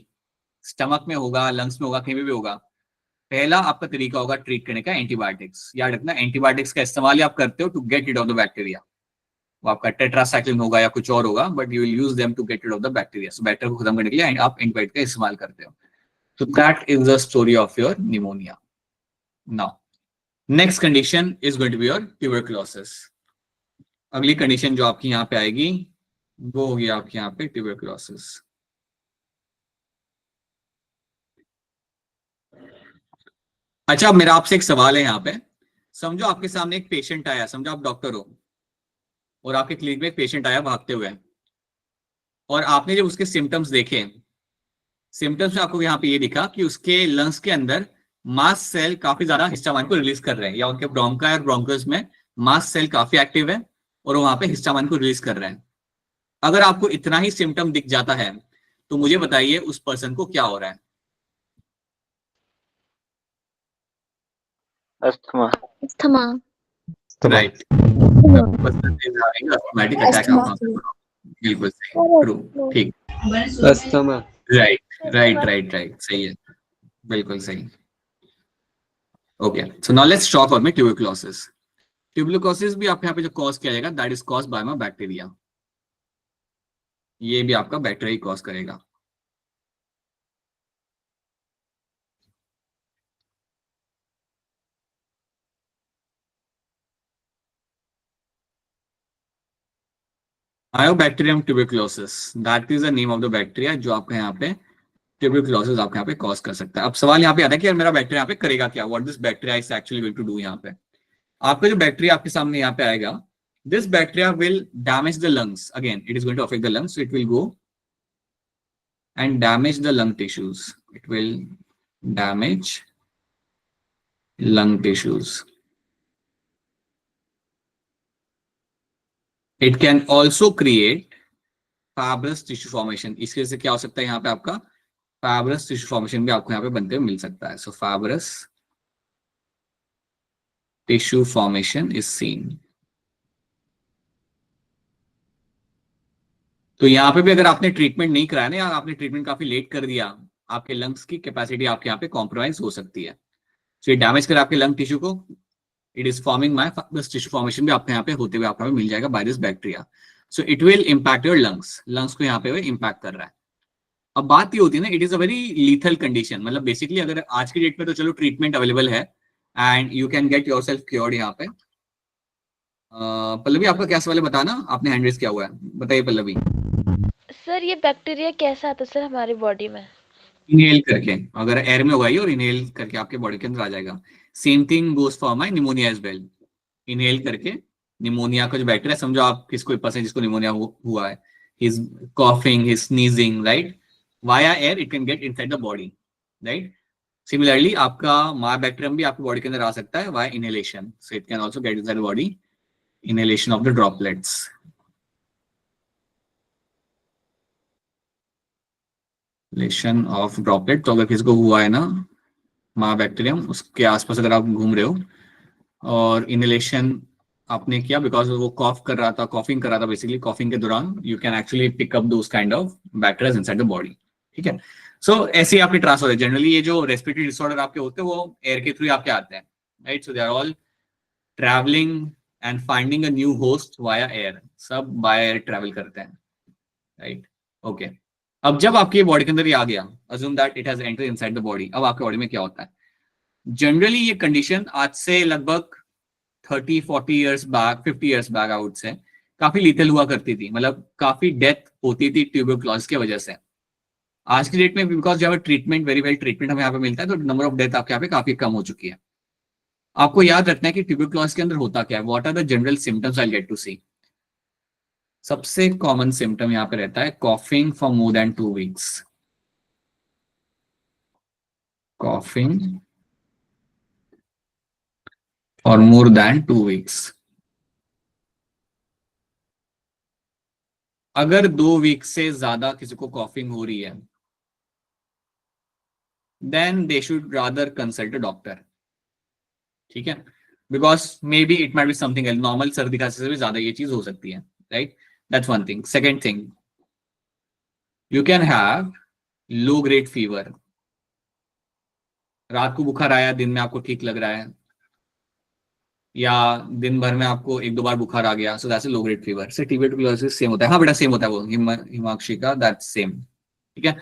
स्टमक में होगा, लंग्स में होगा, कहीं पे भी होगा, पहला आपका तरीका होगा ट्रीट करने का एंटीबायोटिक्स। याद रखना एंटीबायोटिक्स का इस्तेमाल आप करते हो to get rid of the bacteria. वो आपका टेट्रासाइक्लिन होगा या कुछ और होगा, but you will use them to get rid of the bacteria. So bacteria को खत्म करने के लिए आप एंटीबायोटिक का इस्तेमाल करते हो। So that is the story of your pneumonia. Now next condition is going to be your tuberculosis. अगली कंडीशन जो आपकी यहाँ पे आएगी वो होगी आपके यहाँ पे ट्यूबरकुलोसिस। अच्छा, मेरा आपसे एक सवाल है यहाँ पे। समझो आपके सामने एक पेशेंट आया, समझो आप डॉक्टर हो और आपके क्लिनिक में एक पेशेंट आया भागते हुए, और आपने जब उसके सिम्टम्स देखे, सिम्टम्स में आपको यहाँ पे ये दिखा कि उसके लंग्स के अंदर मास्ट सेल काफी ज्यादा हिस्टामाइन को रिलीज कर रहे हैं, या उनके ब्रोंका और ब्रोंकस में मास्ट सेल काफी एक्टिव है और वहां पे हिस्टामाइन को रिलीज कर रहे हैं। अगर आपको इतना ही सिम्टम दिख जाता है तो मुझे बताइए उस पर्सन को क्या हो रहा है? Asthma. Asthma. Right. Automatic attack आप बिल्कुल सही, ट्रू, ठीक, asthma. Right right right right, सही है, बिल्कुल सही। Okay, so now let's talk about tuberculosis. Tuberculosis भी आपके यहाँ पे जो कॉज किया जाएगा, that is cause by my bacteria. ये भी आपका बैक्टीरिया ही कॉज करेगा। Mycobacterium tuberculosis, that is the name of the bacteria जो आपके यहाँ पे ट्यूबरकुलोसिस आपके यहाँ पे कॉज कर सकता है। अब सवाल यहाँ पे आता है कि यार मेरा बैक्टीरिया यहाँ पे करेगा क्या, what this bacteria is actually going to do. यहाँ पे आपका जो बैक्टीरिया आपके सामने यहाँ पे आएगा, this bacteria will damage the lungs, again it is going to affect the lungs, it will go and damage the lung tissues. It will damage lung tissues. It can also create fibrous tissue formation. इसके वजह से क्या हो सकता है यहाँ पे आपका fibrous tissue formation भी आपको यहाँ पे बनते हुए मिल सकता है। So fibrous tissue formation is seen. तो यहाँ पे भी अगर आपने ट्रीटमेंट नहीं कराया ना, या आपने ट्रीटमेंट काफी लेट कर दिया, आपके लंग्स की कैपेसिटी आपके यहाँ पे कॉम्प्रोमाइज हो सकती है। सो ये डैमेज कर आपके लंग टिश्यू को, it is forming my fibrous tissue formation भी आपके यहाँ पे होते हुए आपको मिल जाएगा by this bacteria. So it will impact your lungs, lungs को यहाँ पे इम्पैक्ट कर रहा है। अब बात ये होती है ना, it is a very lethal condition, मतलब बेसिकली अगर आज की डेट में तो चलो ट्रीटमेंट अवेलेबल है and you can get your self cured. यहाँ पे पल्लवी आपका क्या सवाल है बताना, आपने हैंड रेज किया हुआ है, बताइए पल्लवी। सर ये बैक्टीरिया कैसा आता है सर हमारी बॉडी में? इनहेल करके, अगर एयर में होगा और इनहेल करके आपके बॉडी के अंदर आ जाएगा। Same thing goes for my pneumonia as well. Inhale करके निमोनिया का जो बैक्टीरिया, समझो आप किसको एक पर्सन जिसको निमोनिया हुआ है, his coughing, his sneezing, right, via air it can get inside the body, right. Similarly आपका मायबैक्टीरियम भी आपकी बॉडी के अंदर आ सकता है via inhalation, so it can also get inside the body, inhalation of the droplets. लेशन ऑफ ड्रॉपलेट, तो अगर किसी को हुआ है ना मायबैक्टीरियम, उसके आसपास अगर आप घूम रहे हो और इनहेलेशन आपने किया, बिकॉज वो कॉफ कर रहा था, कॉफिंग कर रहा था, बेसिकली कॉफिंग के दौरान you can actually pick up those kind of bacteria inside the body, ठीक है। सो ऐसे ही आपकी ट्रांसफर है। जनरली ये जो रेस्पिरेटरी डिसऑर्डर आपके होते हैं वो एयर के थ्रू आपके आते हैं, right. So they are all travelling and finding a new host via air, सब बाय एयर ट्रैवल करते हैं, राइट, ओके। अब जब आपकी बॉडी के अंदर ये आ गया, assume that it has entered inside the body, अब आपके बॉडी में क्या होता है? जनरली ये कंडीशन आज से लगभग 30-40 years back, 50 years back out से काफी लीथल हुआ करती थी, मतलब काफी डेथ होती थी ट्यूबरकुलोसिस की वजह से। आज की डेट में बिकॉज जब ट्रीटमेंट, वेरी वेल ट्रीटमेंट हमें यहाँ पे मिलता है, तो नंबर ऑफ डेथ आपके यहाँ पे काफी कम हो चुकी है। आपको याद रखना है कि ट्यूबरकुलोसिस के अंदर होता क्या है, what are the general symptoms I get to see. सबसे कॉमन सिम्टम यहाँ पे रहता है coughing for more than 2 weeks, coughing for more than 2 weeks. अगर 2 वीक से ज्यादा किसी को कॉफिंग हो रही है, then they should rather consult a doctor, ठीक है, because maybe it might be something else, normal सर्दी खांसी से भी ज्यादा ये चीज हो सकती है, right. That's one thing. Second thing, you can have low grade fever, रात को बुखार आया, दिन में आपको ठीक लग रहा है, या दिन भर में आपको 1-2 बार बुखार आ गया, so that's a low grade fever. से ट्यूबरकुलोसिस सेम होता है, हाँ बेटा सेम होता है वो, हिमाक्षी का, दैट्स सेम, ठीक है।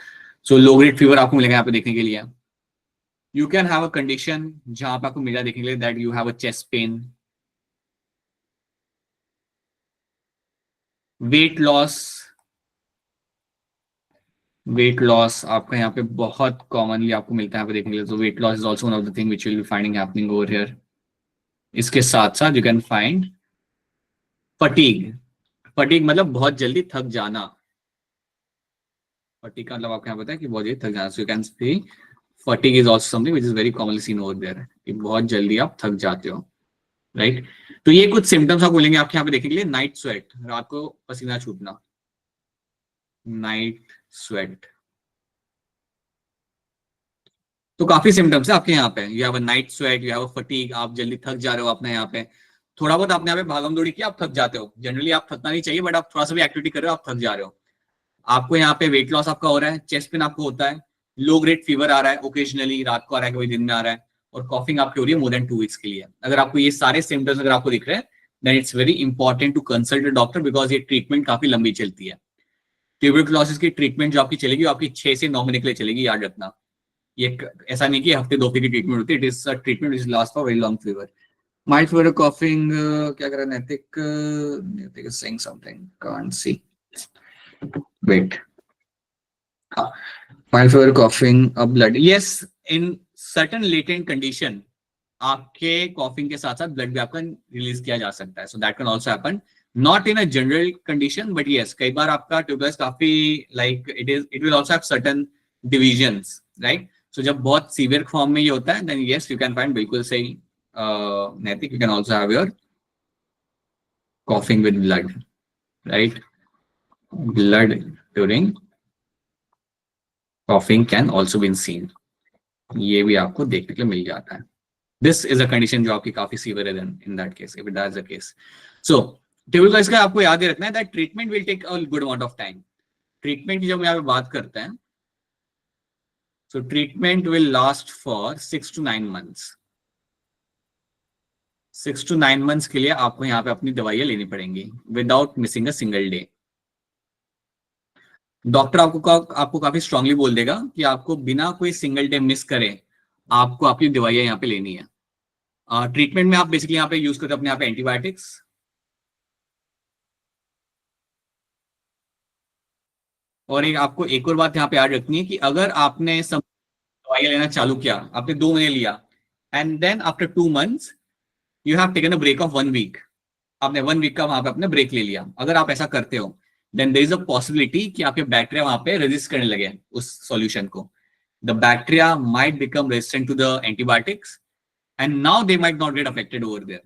सो लो ग्रेड फीवर आपको मिलेगा यहाँ पे देखने के लिए। You can have a condition जहां पे आपको मिला देखने के लिए, that you have a chest pain, weight loss. Weight loss आपका यहाँ पे बहुत कॉमनली आपको मिलता है यहाँ पे देखने के लिए, तो weight loss is also one of the thing which will be finding happening over here. इसके साथ साथ you can find fatigue. Fatigue मतलब बहुत जल्दी थक जाना, फटीग का मतलब आपको यहाँ पता है कि बहुत जल्दी थक जाना। So you can see fatigue is also something which is very commonly seen over there, कि बहुत जल्दी आप थक जाते हो, राइट। तो ये कुछ सिम्टम्स आपको मिलेंगे आपके यहाँ पे देखने के लिए। नाइट स्वेट, रात को पसीना छूटना, नाइट स्वेट, तो काफी सिम्टम्स है आपके यहाँ पे। You have a night sweat, you have a fatigue, आप जल्दी थक जा रहे हो अपने यहाँ पे, थोड़ा बहुत आपने यहाँ पे भागम दौड़ी किया, आप थक जाते हो। जनरली आप थकना नहीं चाहिए, बट आप थोड़ा सा भी एक्टिविटी कर रहे हो, आप थक जा रहे हो। आपको यहाँ पे वेट लॉस आपका हो रहा है, चेस्ट पेन आपको होता है, लो ग्रेड फीवर आ रहा है, ओकेजनली रात को आ रहा है, कभी दिन में आ रहा है, और कॉफिंग आपकी हो रही है मोर देन 2 वीक्स के लिए। अगर आपको ये सारे सिम्टम्स अगर आपको दिख रहे हैं, then it's very important to consult a doctor, because ये ट्रीटमेंट काफी लंबी चलती है। ट्यूबरकुलोसिस की ट्रीटमेंट जो आपकी चलेगी, आपकी 6 से 9 महीने के लिए चलेगी, याद रखना। ये ऐसा नहीं कि हफ्ते 2 हफ्ते की ट्रीटमेंट होती है, it is a treatment which last for very long fever. Mild fever coughing, क्या कर रहा है Naitik? Naitik is saying something, can't see, wait. हाँ, mild fever, coughing, blood. Yes, in certain latent condition, आपके coughing के साथ साथ blood भी आपका रिलीज किया जा सकता है. So that can also happen. Not in a general condition, but yes, कई बार आपका tuberculosis काफी like it will also have certain divisions, right? So जब बहुत severe form में ये होता है, then yes, you can find बिल्कुल सही नैतिक, you can also have your coughing with blood, right? Blood during coughing can also be seen. ये भी आपको देखने के लिए मिल जाता है. This is a condition जो आपकी काफी severe है in that case, if that is the case. So tuberculosis का आपको याद रखना है that treatment will take a good amount of time. Treatment की जब हम यहाँ पे बात करते हैं, so treatment will last for 6 to 9 months. 6 to 9 months के लिए आपको यहाँ पे अपनी दवाइयाँ लेनी पड़ेंगी without missing a single day. Doctor आपको काफी स्ट्रांगली बोल देगा कि आपको बिना कोई सिंगल डे मिस करे आपको आपकी दवाइयां यहाँ पे लेनी है. ट्रीटमेंट में आप बेसिकली यहाँ पे यूज करते हैं अपने यहाँ पे एंटीबायोटिक्स. और आपको एक और बात यहाँ पे याद रखनी है कि अगर आपने सब दवाइयां लेना चालू किया, आपने 2 महीने लिया, and then after 2 months you have taken a break of 1 week, आपने 1 week का वहां पे अपने ब्रेक ले लिया, अगर आप ऐसा करते हो, then there is a possibility कि आपके बैक्टीरिया वहां पे रेजिस्ट करने लगे उस सॉल्यूशन को. The bacteria might become resistant to the antibiotics and now they might not get affected over there.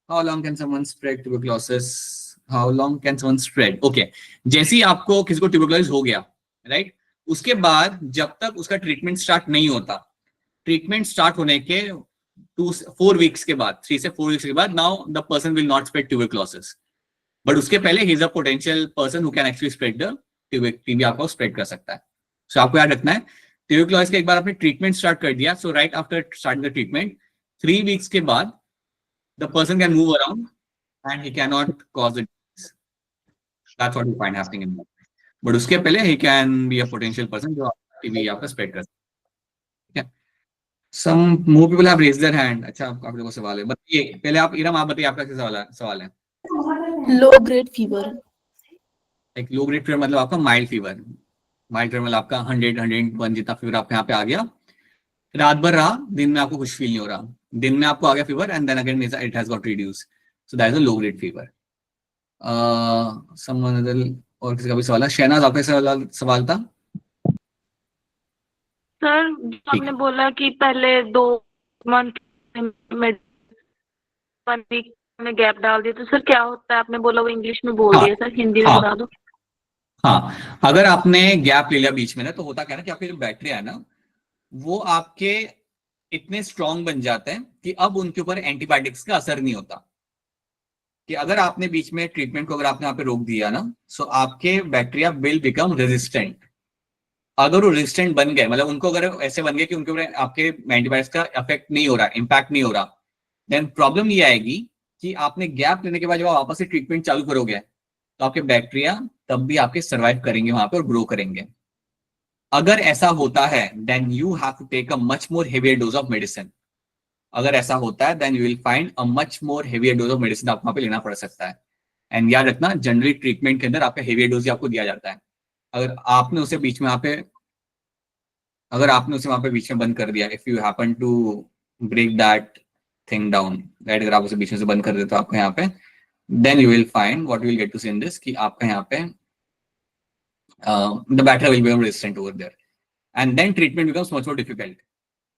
How long can someone spread tuberculosis? How long can someone spread? Okay, जैसे ही आपको किसी को tuberculosis हो गया, right? उसके बाद जब तक उसका ट्रीटमेंट स्टार्ट नहीं होता, ट्रीटमेंट स्टार्ट होने के 4 weeks के बाद, 3 से 4 weeks के बाद, now the person will not spread tuberculosis. But उसके पहले he is a potential person who can actually spread the TB, आपको स्प्रेड कर सकता है. सो आपको याद रखना है, ट्यूबरकुलोसिस का एक बार आपने ट्रीटमेंट स्टार्ट कर दिया, so right after starting the treatment 3 weeks के बाद the person can move around and he can not cause the disease. That's what you find happening in that. But उसके पहले he can be a potential person जो TB आपका spread कर सकता है. Some more people have raised their hand. अच्छा, आप लोगों को सवाल है, बताइए. पहले आप इरम, आप बताइए आपका क्या सवाल है. लो ग्रेड फीवर. एक लो ग्रेड फीवर मतलब आपका माइल्ड फीवर. माइल्ड फीवर मतलब आपका 100-101 जितना फीवर आपके यहाँ पे आ गया, रात भर रहा, दिन में आपको कुछ फील नहीं हो रहा, दिन में आपको आ गया fever and then again it has got reduce. So that is a low grade fever. और किसी का भी सवाल है? शहनाज, आपका सवाल था. सर आपने बोला कि पहले 2 month में 1 week में गैप डाल दिया, तो सर क्या होता है? आपने बोला वो इंग्लिश में बोल दिया, सर हिंदी में बता दो. हाँ, अगर आपने गैप ले लिया बीच में ना, तो होता क्या है ना कि आपके जो बैक्टीरिया है ना, वो आपके इतने स्ट्रांग बन जाते हैं कि अब उनके ऊपर एंटीबायोटिक्स का असर नहीं होता. कि अगर आपने बीच में ट्रीटमेंट को अगर आपने यहाँ पे रोक दिया ना, सो आपके बैक्टीरिया विल बिकम रेजिस्टेंट. अगर वो रेजिस्टेंट बन गए, मतलब उनको अगर ऐसे बन गए कि उनके ऊपर आपके एंटीबायोटिक्स का इफेक्ट नहीं हो रहा, इंपैक्ट नहीं हो रहा, देन प्रॉब्लम ये आएगी कि आपने गैप लेने के बाद जब आप वापस से ट्रीटमेंट चालू करोगे, तो आपके बैक्टीरिया तब भी आपके सर्वाइव करेंगे वहां पे और ग्रो करेंगे. अगर ऐसा होता है, then you have to take a much more heavier dose of medicine. अगर ऐसा होता है, then you will find a much more heavier dose of medicine आपको वहां पे लेना पड़ सकता है. एंड याद रखना, जनरली ट्रीटमेंट के अंदर आपका हेवियर डोज आपको दिया जाता है. अगर आपने उसे बीच में वहां पे बीच में बंद कर दिया, if you happen to break that thing down, right, अगर आप उसे बीच में से बंद कर देते तो आपको यहाँ पे, then you will find what you will get to see in this, कि आपका यहाँ पे the bacteria will become resistant over there and then treatment becomes much more difficult.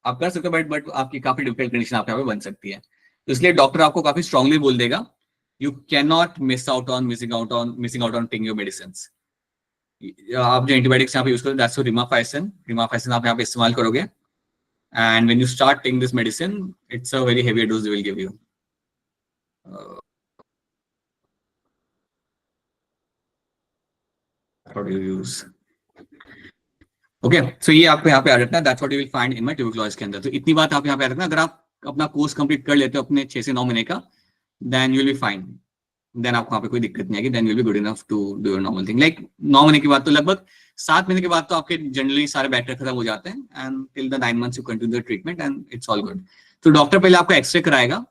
आप कर सकते हो, बट आपकी काफी डिफिकल्ट कंडीशन आपके यहाँ पे बन सकती है. तो इसलिए डॉक्टर आपको काफी स्ट्रांगली बोल देगा, you can not missing out on taking your medicines. आप जो एंटीबायोटिक्स यहाँ पे यूज करो, दैट्स रिमाफाइसिन आप यहाँ पे इस्तेमाल करोगे. And when you start taking this medicine, it's a very heavy dose they will give you. what do you use? Okay so ये आपको यहाँ पे आ रखना है, that's what you will find in my tuberculosis के अंदर। तो इतनी बात आप यहाँ पे आ रखना, अगर आप अपना कोर्स कंप्लीट कर लेते हो अपने 6 से 9 महीने का, then you will be fine, then आपको वहाँ पे कोई दिक्कत नहीं आएगी, then you will be good enough to do your normal thing. Like 9 महीने के बाद तो लगभग 7 महीने के बाद तो आपके जनरली सारे बैक्टीरिया खत्म हो जाते हैं, and till the 9 months you continue the treatment and it's all good. तो डॉक्टर पहले आपको एक्सरे कराएगा,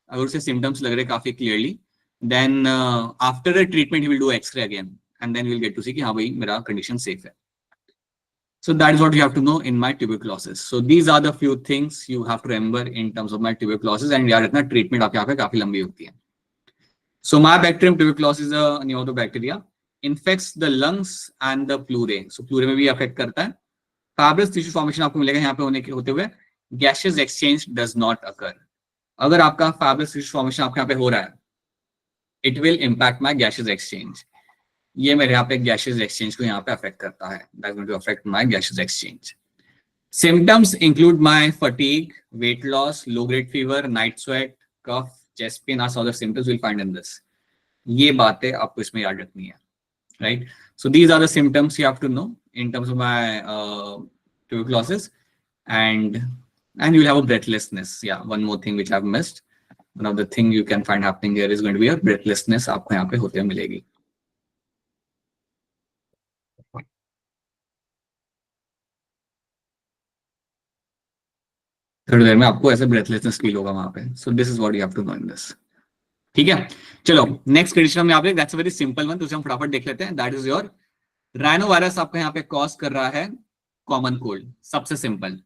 अगर उसे सिम्टम्स लग रहे काफी clearly, then after the treatment he will do x-ray again, and then you will get to see कि हाँ भाई मेरा कंडीशन सेफ है। So that is what you have to know in my tuberculosis. So these are the few things you have to remember in terms of my tuberculosis, and याद रखना treatment आपके यहाँ पे काफी लंबी होती है। So Mycobacterium tuberculosis is a pneumotobacteria, infects the lungs and the pleurae. So pleurae में भी अफेक्ट करता है। Fibrous tissue formation आपको मिलेगा यहाँ पे होते हुए gaseous exchange does not occur. अगर आपका fibrous tissue formation आपके यहाँ पे हो रहा है, it will impact my gaseous exchange. ये मेरे यहाँ पे गैसेस एक्सचेंज को यहाँ पे अफेक्ट करता है, that's going to affect my gases exchange. Symptoms include my fatigue, weight loss, low grade fever, night sweat, cough, chest pain are some of the symptoms will find in this. ये बातें आपको इसमें याद रखनी है, right? So these are the symptoms you have to know in terms of my tuberculosis, and you will have a breathlessness. Yeah, one more thing which I've missed. One of the thing you can find happening here is going to be a breathlessness आपको यहाँ पे होते मिलेगी। थोड़ी देर में आपको ऐसे breathlessness feel होगा वहां पे। So this is what you have to know in this. ठीक है, चलो नेक्स्ट कंडीशन हम यहाँ पे, that's a very simple one, तो उसे हम फटाफट देख लेते हैं। दैट इज योर राइनोवायरस आपको यहाँ पे कॉज कर रहा है कॉमन कोल्ड। सबसे simple,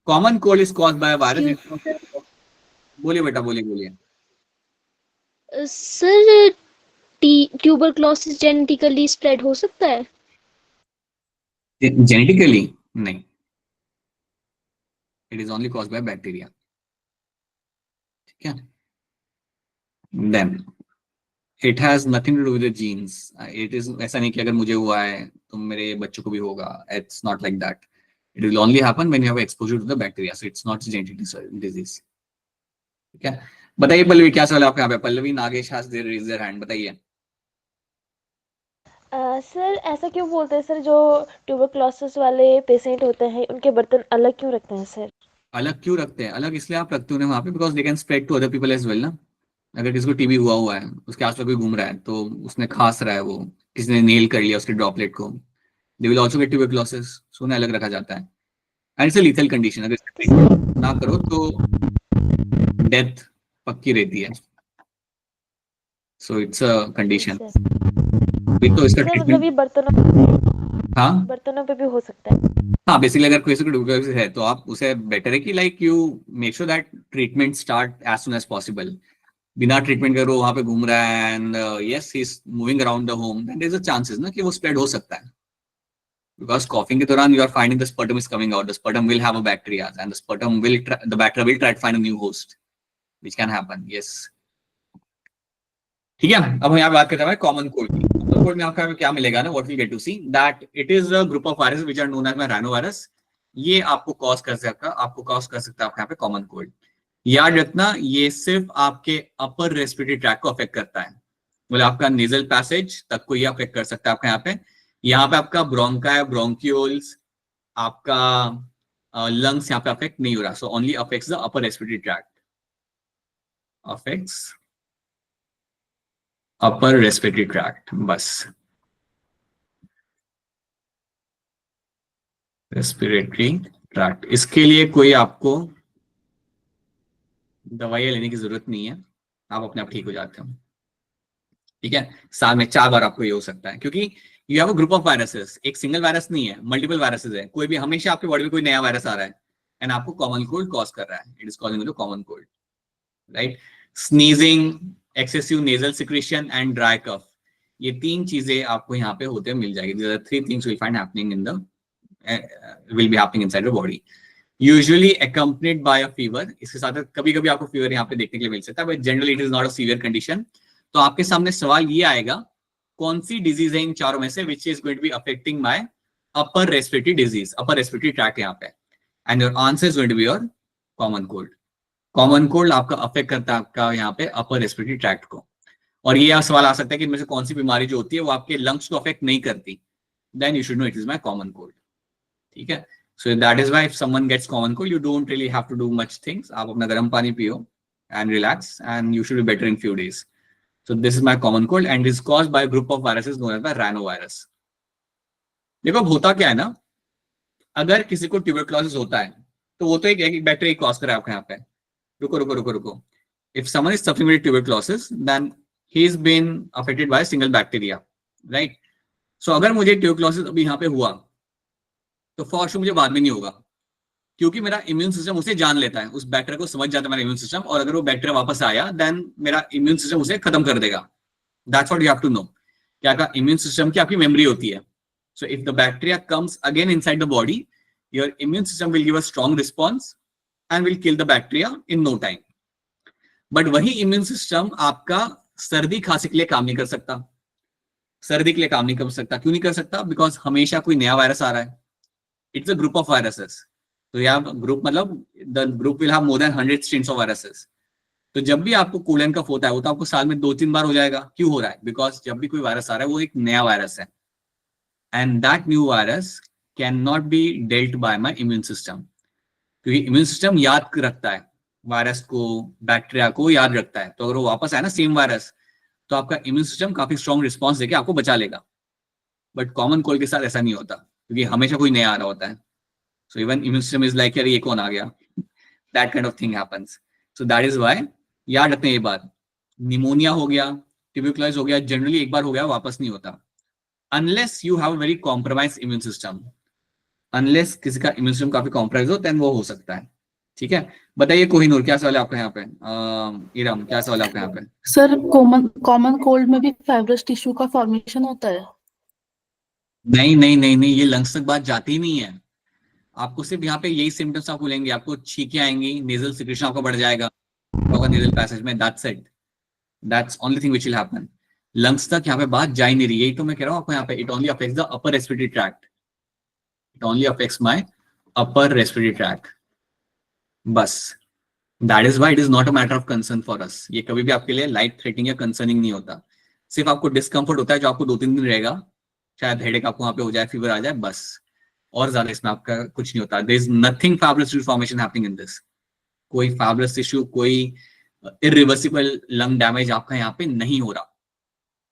common cold is caused by virus. बोलिए बेटा, बोलिए। सर ट्यूबरक्लोसिस जेनेटिकली स्प्रेड हो सकता है? जेनेटिकली नहीं, it is only caused by bacteria. ठीक है, then it has nothing to do with the genes. It is ऐसा नहीं कि अगर मुझे हुआ है तो मेरे बच्चों को भी होगा, it's not like that. It will only happen when you have exposure to the bacteria, so it's not genetic disease. ठीक है, बताइए पल्लवी क्या सवाल है आपके यहाँ पे? Pallavi Nagesh has raised their hand, बताइए। सर ऐसा क्यों बोलते हैं सर, जो ट्यूबरक्लोसिस वाले पेशेंट होते हैं उनके बर्तन अलग क्यों रखते हैं सर? अलग क्यों रखते हैं? अलग इसलिए आप रखते हो वहां पे because they can spread to other people as well ना। अगर किसी को टीबी हुआ है, उसके आसपास कोई घूम रहा है, तो उसने खांस रहा है, वो किसी ने नेल कर लिया उसके ड्रॉपलेट को, they will also get tuberculosis, so उन्हें अलग रखा जाता है। And it's a lethal condition, अगर ट्रीटमेंट ना करो तो डेथ पक्की रहती है। So it's a condition. तो इसका मतलब ये बर्तनों पे भी हो सकता है? हाँ, बेसिकली अगर कोई ट्यूबरक्लोसिस है तो आप उसे बेटर है कि like you make sure that treatment start as soon as possible. बिना ट्रीटमेंट करो वहां पे घूम रहा है and yes he is moving around the home, then there is a chances ना कि वो स्प्रेड हो सकता है, बिकॉज कॉफिंग के दौरान you are finding the sputum is coming out, the sputum will have a bacteria and the bacteria will try to find a new host which can happen. Yes, ठीक है। अब हम यहाँ बात करते हैं कॉमन कोल्ड की। कॉमन कोल्ड में आपको क्या मिलेगा ना, what we get to see that it is a group of virus which are known as my rhinovirus. ये आपको कॉज कर सकता है आपके यहाँ पे कॉमन कोल्ड। याद रखना, ये सिर्फ आपके अपर रेस्पिरेटरी ट्रैक्ट को अफेक्ट करता है, बोले आपका नेजल पैसेज तक को ये अफेक्ट कर सकता है आपका यहाँ पे आपका ब्रोंकाई, ब्रोंक्यूल्स, आपका लंग्स यहाँ पे अफेक्ट नहीं हो रहा। So only affects the upper respiratory tract, affects upper respiratory tract, बस रेस्पिरेटरी ट्रैक्ट। इसके लिए कोई आपको दवाइयां लेने की जरूरत नहीं है, आप अपने आप ठीक हो जाते हो। ठीक है, साल में 4 बार आपको ये हो सकता है, क्योंकि you have a group of viruses, एक सिंगल वायरस नहीं है, मल्टीपल वायरसेस है। कोई भी हमेशा आपके बॉडी में कोई नया वायरस आ रहा है एंड आपको कॉमन कोल्ड कॉज कर रहा है, it is causing you common cold, right? Sneezing, excessive nasal secretion and dry cough, ये 3 चीजें आपको यहाँ पे होते मिल जाएगी। These are 3 things you'll find happening in the will be happening inside your body, usually accompanied by a fever। इसके साथ कभी कभी आपको फीवर यहाँ पे देखने के लिए मिल सकता है, but generally it is not a severe condition. तो आपके सामने सवाल ये आएगा, कौन सी डिजीज है इन चारों में से which is going to be affecting my upper respiratory disease, upper respiratory tract यहाँ पे, and your answer is going to be your common cold. Common cold आपका अफेक्ट करता है आपका यहाँ पे अपर रेस्पिरेटरी ट्रैक्ट को। और ये सवाल आ सकता है कि इनमें से कौन सी बीमारी जो होती है वो आपके लंग्स को अफेक्ट नहीं करती, then you should know it is my common cold. ठीक है, so that is why if someone gets common cold you don't really have to do much things, आप अपना गर्म पानी पियो and relax and you should be better in few days. So this is my common cold and is caused by group of viruses known as by rhinovirus. देखो अब होता क्या है ना, अगर किसी को ट्यूबरक्लोसिस होता है तो वो तो एक बैक्टीरिया कॉज कर रहा है आपके यहाँ पे। रुको, if someone is suffering with tuberculosis then he's been affected by a single bacteria, right? So अगर मुझे ट्यूबरक्लोसिस अभी यहाँ पे हुआ तो फॉर श्योर मुझे बाद में नहीं होगा, क्योंकि मेरा इम्यून सिस्टम उसे जान लेता है, उस बैक्टीरिया को समझ जाता है मेरा इम्यून सिस्टम, और अगर वो बैक्टीरिया वापस आया देन मेरा इम्यून सिस्टम उसे खत्म कर देगा। That's what you have to know. क्या का इम्यून सिस्टम की आपकी मेमोरी होती है। So if the bacteria comes again inside the body, your immune system will give a strong response and will kill the bacteria in no time. But वही immune system आपका सर्दी खांसी के लिए काम नहीं कर सकता। सर्दी के लिए काम नहीं कर सकता, क्यों नहीं कर सकता? बिकॉज हमेशा कोई नया वायरस आ रहा है। It's a group of viruses. तो यहाँ ग्रुप मतलब the group will have more than 100 strains of viruses. तो जब भी आपको कोल्ड एंड कफ होता है वो तो आपको साल में 2-3 बार हो जाएगा। क्यों हो रहा है? बिकॉज जब भी कोई वायरस आ रहा है वो एक नया वायरस है, and that new virus can not be dealt bye my immune system, क्योंकि इम्यून सिस्टम याद रखता है वायरस को, बैक्टीरिया को याद रखता है। तो अगर वो वापस आए ना सेम वायरस, तो आपका इम्यून सिस्टम काफी स्ट्रॉन्ग रिस्पॉन्स देके आपको बचा लेगा। बट कॉमन कोल्ड के साथ ऐसा नहीं होता, क्योंकि हमेशा कोई नया आ रहा होता है। So even immune system is like यार ये कौन आ गया, that kind of thing happens. So that is why याद रखते हैं ये बात। निमोनिया हो गया, ट्यूबरक्लोसिस हो गया, जनरली एक बार हो गया वापस नहीं होता, unless you have a very compromise immune system. Unless किसी का इम्यून सिस्टम काफी कॉम्प्रोमाइज हो देन वो हो सकता है। ठीक है, बताइए कोहिनूर क्या सवाल है आपका यहाँ पे? इरम क्या सवाल है आपका यहाँ पे? सर कॉमन कोल्ड में भी फाइब्रस टिश्यू का फॉर्मेशन होता है? नहीं, ये लंग्स तक बात जाती ही नहीं है। आपको सिर्फ यहाँ पे यही सिम्टम्स आपको लेंगे, आपको छींकें आएंगी, नेजल सिक्रेशन आपका बढ़ जाएगा नेजल पैसेज में, that's it, that's only thing which will happen. Lungs तक यहाँ पे बात जा ही नहीं रही। यही तो मैं कह रहा हूँ आपको यहाँ पे, it only affects the upper respiratory tract, it only affects my upper respiratory tract, बस। That is why it is not a matter of concern for us. ये कभी भी आपके लिए लाइफ थ्रेटनिंग या कंसर्निंग नहीं होता। सिर्फ आपको डिस्कम्फर्ट होता है जो आपको 2-3 दिन रहेगा, शायद हेडेक आपको वहां पे हो जाए, फीवर आ जाए, बस। और ज्यादा इसमें आपका कुछ नहीं होता। There is nothing fibrous tissue formation happening in this. कोई फाइब्रस टिश्यू, कोई इरिवर्सिबल लंग डैमेज आपका यहाँ पे नहीं हो रहा।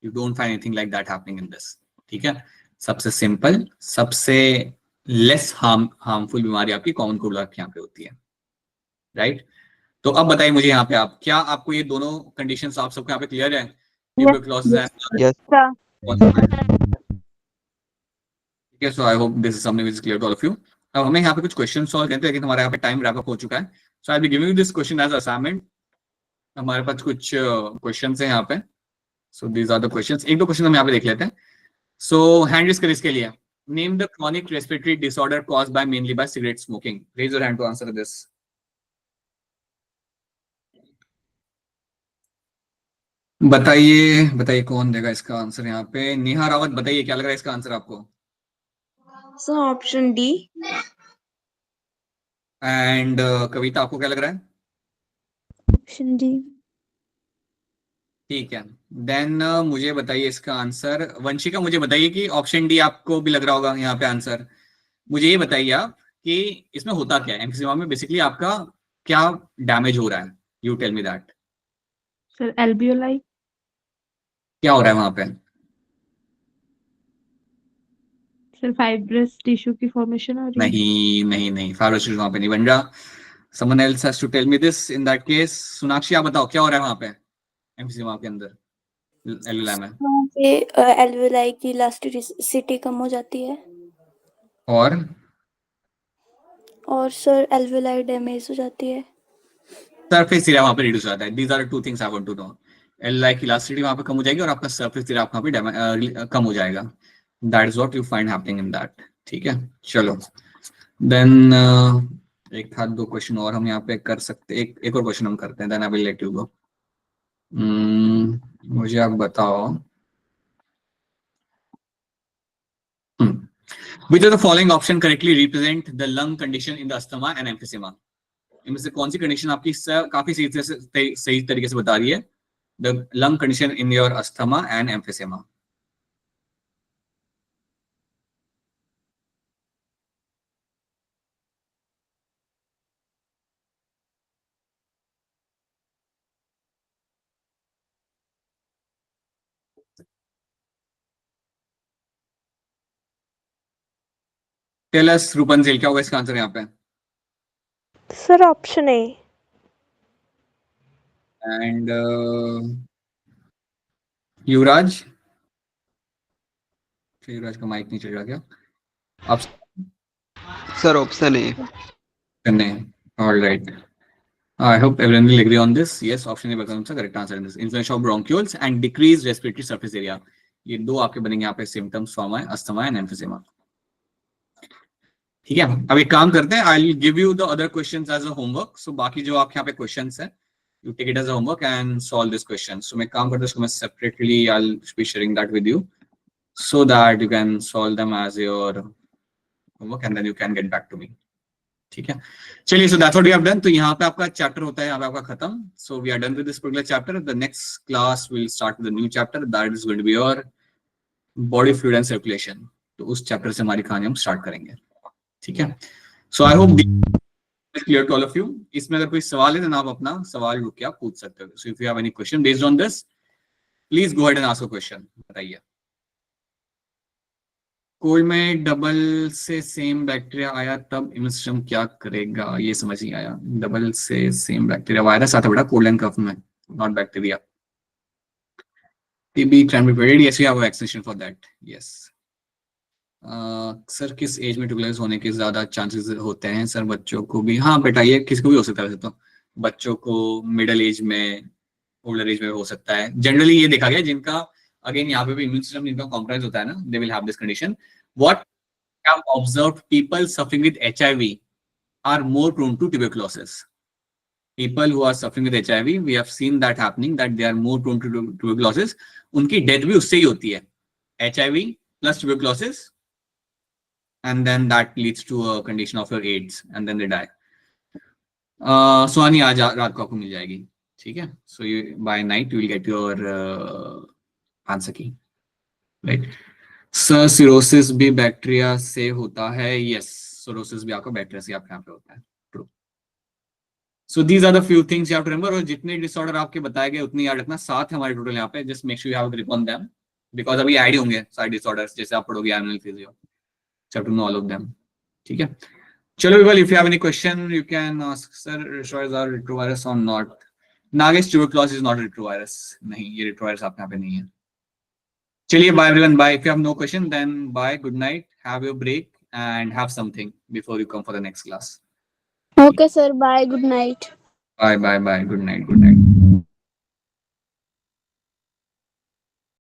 You don't find anything like that happening in this. ठीक है, सबसे सिंपल, सबसे लेस हार्मफुल बीमारी आपकी कॉमन कोल्ड यहाँ पे होती है, राइट? तो अब बताइए मुझे यहाँ पे, आप क्या, आपको ये दोनों कंडीशंस आप सबको यहाँ पे क्लियर है? Tuberculosis Yes. ठीक है, so I hope this is something which is clear to all of you. अब हमें यहाँ पे कुछ क्वेश्चन सॉल्व करते हैं, लेकिन हमारे यहाँ पे टाइम रैप अप हो चुका है। So I will give you this question as assignment. हमारे पास कुछ क्वेश्चंस हैं यहाँ पे, so these are the questions. 1-2 question हम यहाँ पे देख लेते हैं। सो हैंड रेज करिए इसके लिए। Name the chronic respiratory disorder caused by mainly by cigarette smoking. Raise your hand to answer this. बताइए कौन देगा इसका आंसर यहाँ पे? नेहा रावत, बताइए क्या लग रहा है इसका आंसर आपको? Sir option D. एंड कविता, आपको क्या लग रहा है? Option D. ठीक है, देन मुझे बताइए इसका आंसर। वंशिका, मुझे बताइए कि ऑप्शन डी आपको भी लग रहा होगा यहाँ पे आंसर। मुझे ये बताइए आप कि इसमें होता क्या है एम्फिजिमा में, बेसिकली आपका क्या डैमेज हो रहा है? You tell me that. Sir alveoli. क्या हो रहा है वहां पे? सर फाइब्रस टिश्यू की फॉर्मेशन हो रही है। नहीं, फाइब्रस टिश्यू वहां पे नहीं बन रहा। Someone else has to tell me this in that case. Sonakshi, आप बताओ क्या हो रहा है वहां पे एम्फिजिमा के अंदर, एल्वियोलाई में? वहाँ पे एल्वियोलाई की इलास्टिसिटी कम हो जाती है, और सर एल्वियोलाई डैमेज हो जाती है। सरफेस एरिया वहां पे रिड्यूस हो जाता है। These are two things I want to know. Alveoli की इलास्टिसिटी वहां पे कम हो जाएगी और आपका सरफेस एरिया वहां पे कम हो जाएगा। That is what you find happening in that. ठीक है, चलो देन एक हाथ 2 क्वेश्चन और हम यहाँ पे कर सकते। एक और क्वेश्चन हम करते हैं, then I will let you go. मुझे आप बताओ, which of the following option correctly represent the lung condition in the asthma and emphysema? इनमें से कौन सी कंडीशन आपकी काफी सही तरीके से बता रही है? The lung condition in your asthma and emphysema. Tell us Rupanjal, क्या होगा इसका आंसर यहाँ पे? Sir option A. And Yuvraj? Yuvraj का माइक नहीं चल रहा क्या? आप sir option A. All right. I hope everyone will agree on this. Yes, option A becomes the correct answer in this. Inflammation of bronchioles and decreased respiratory surface area. ये दो आपके बनेंगे यहाँ पे symptoms form है asthma and emphysema. ठीक है, अब एक काम करते हैं, I'll give you the other questions as a homework. So बाकी जो आपके यहाँ पे questions है, you take it as a homework and solve this question. So मैं काम करता हूँ, इसको मैं separately I'll be sharing that with you so that you can solve them as your homework and then you can get back to me. ठीक है, चलिए. So that's what we have done. तो यहाँ पे आपका चैप्टर होता है यहाँ पे आपका खत्म. So we are done with this particular chapter. The next class will start with the new chapter that is going to be your body fluid and circulation. तो उस चैप्टर से हमारी कहानी हम स्टार्ट करेंगे. ठीक है, so I hope clear to all of you. इसमें अगर कोई सवाल है तो आप अपना सवाल रुक के आप पूछ सकते हो. So if you have any question based on this, please go ahead and ask a question. बताइए. कोई में डबल से सेम बैक्टीरिया आया तब इम्यून सिस्टम क्या करेगा? ये समझ नहीं आया. डबल से सेम बैक्टीरिया, वायरस आता है बेटा कोल्ड एंड कफ में, not bacteria. TB can be prevented. Yes, we have a vaccination for that. Yes. Sir किस एज में ट्यूबरकुलोसिस होने के ज्यादा चांसेस होते हैं? सर बच्चों को भी. हाँ बेटा, ये किसी को भी हो सकता है. वैसे तो बच्चों को, मिडिल एज में, ओल्डर एज में हो सकता है. जनरली ये देखा गया जिनका अगेन यहाँ पे भी इम्यून सिस्टम जिनका कॉम्प्रोमाइज होता है ना, दे will have this condition. What we have observed, people suffering with HIV are more prone to tuberculosis. People who are suffering with HIV, we have seen that happening, that they are more prone to tuberculosis. उनकी death भी उससे ही होती है. HIV plus tuberculosis, and then that leads to a condition of your AIDS, and then they die. सुहानी आज रात को आपको मिल जाएगी. ठीक है, so you by night you will get your answer key, right? Sir cirrhosis भी बैक्टीरिया से होता है? यस, सिरोसिस भी आपका बैक्टीरिया से आपके यहाँ पे होता है. True. So these are the few things you have to remember. और जितने डिसऑर्डर आपके बताए गए उतनी याद रखना. 7 है हमारे टोटल यहाँ पे. Just make sure you have grip on them because अभी ऐड होंगे सारे डिसऑर्डर्स जैसे आप पढ़ोगे animal physio. So to know all of them. ठीक है, चलो people, if you have any question you can ask. Sir retrovirus are retrovirus और not? Nagesh, tuberculosis is not retrovirus. नहीं, ये रिट्रोवायरस आपके यहाँ पे नहीं है. चलिए, bye everyone. Bye. If you have no question, then bye. Good night. Have your break and have something before you come for the next class. Okay, sir. Bye. Good night. Bye. Good night.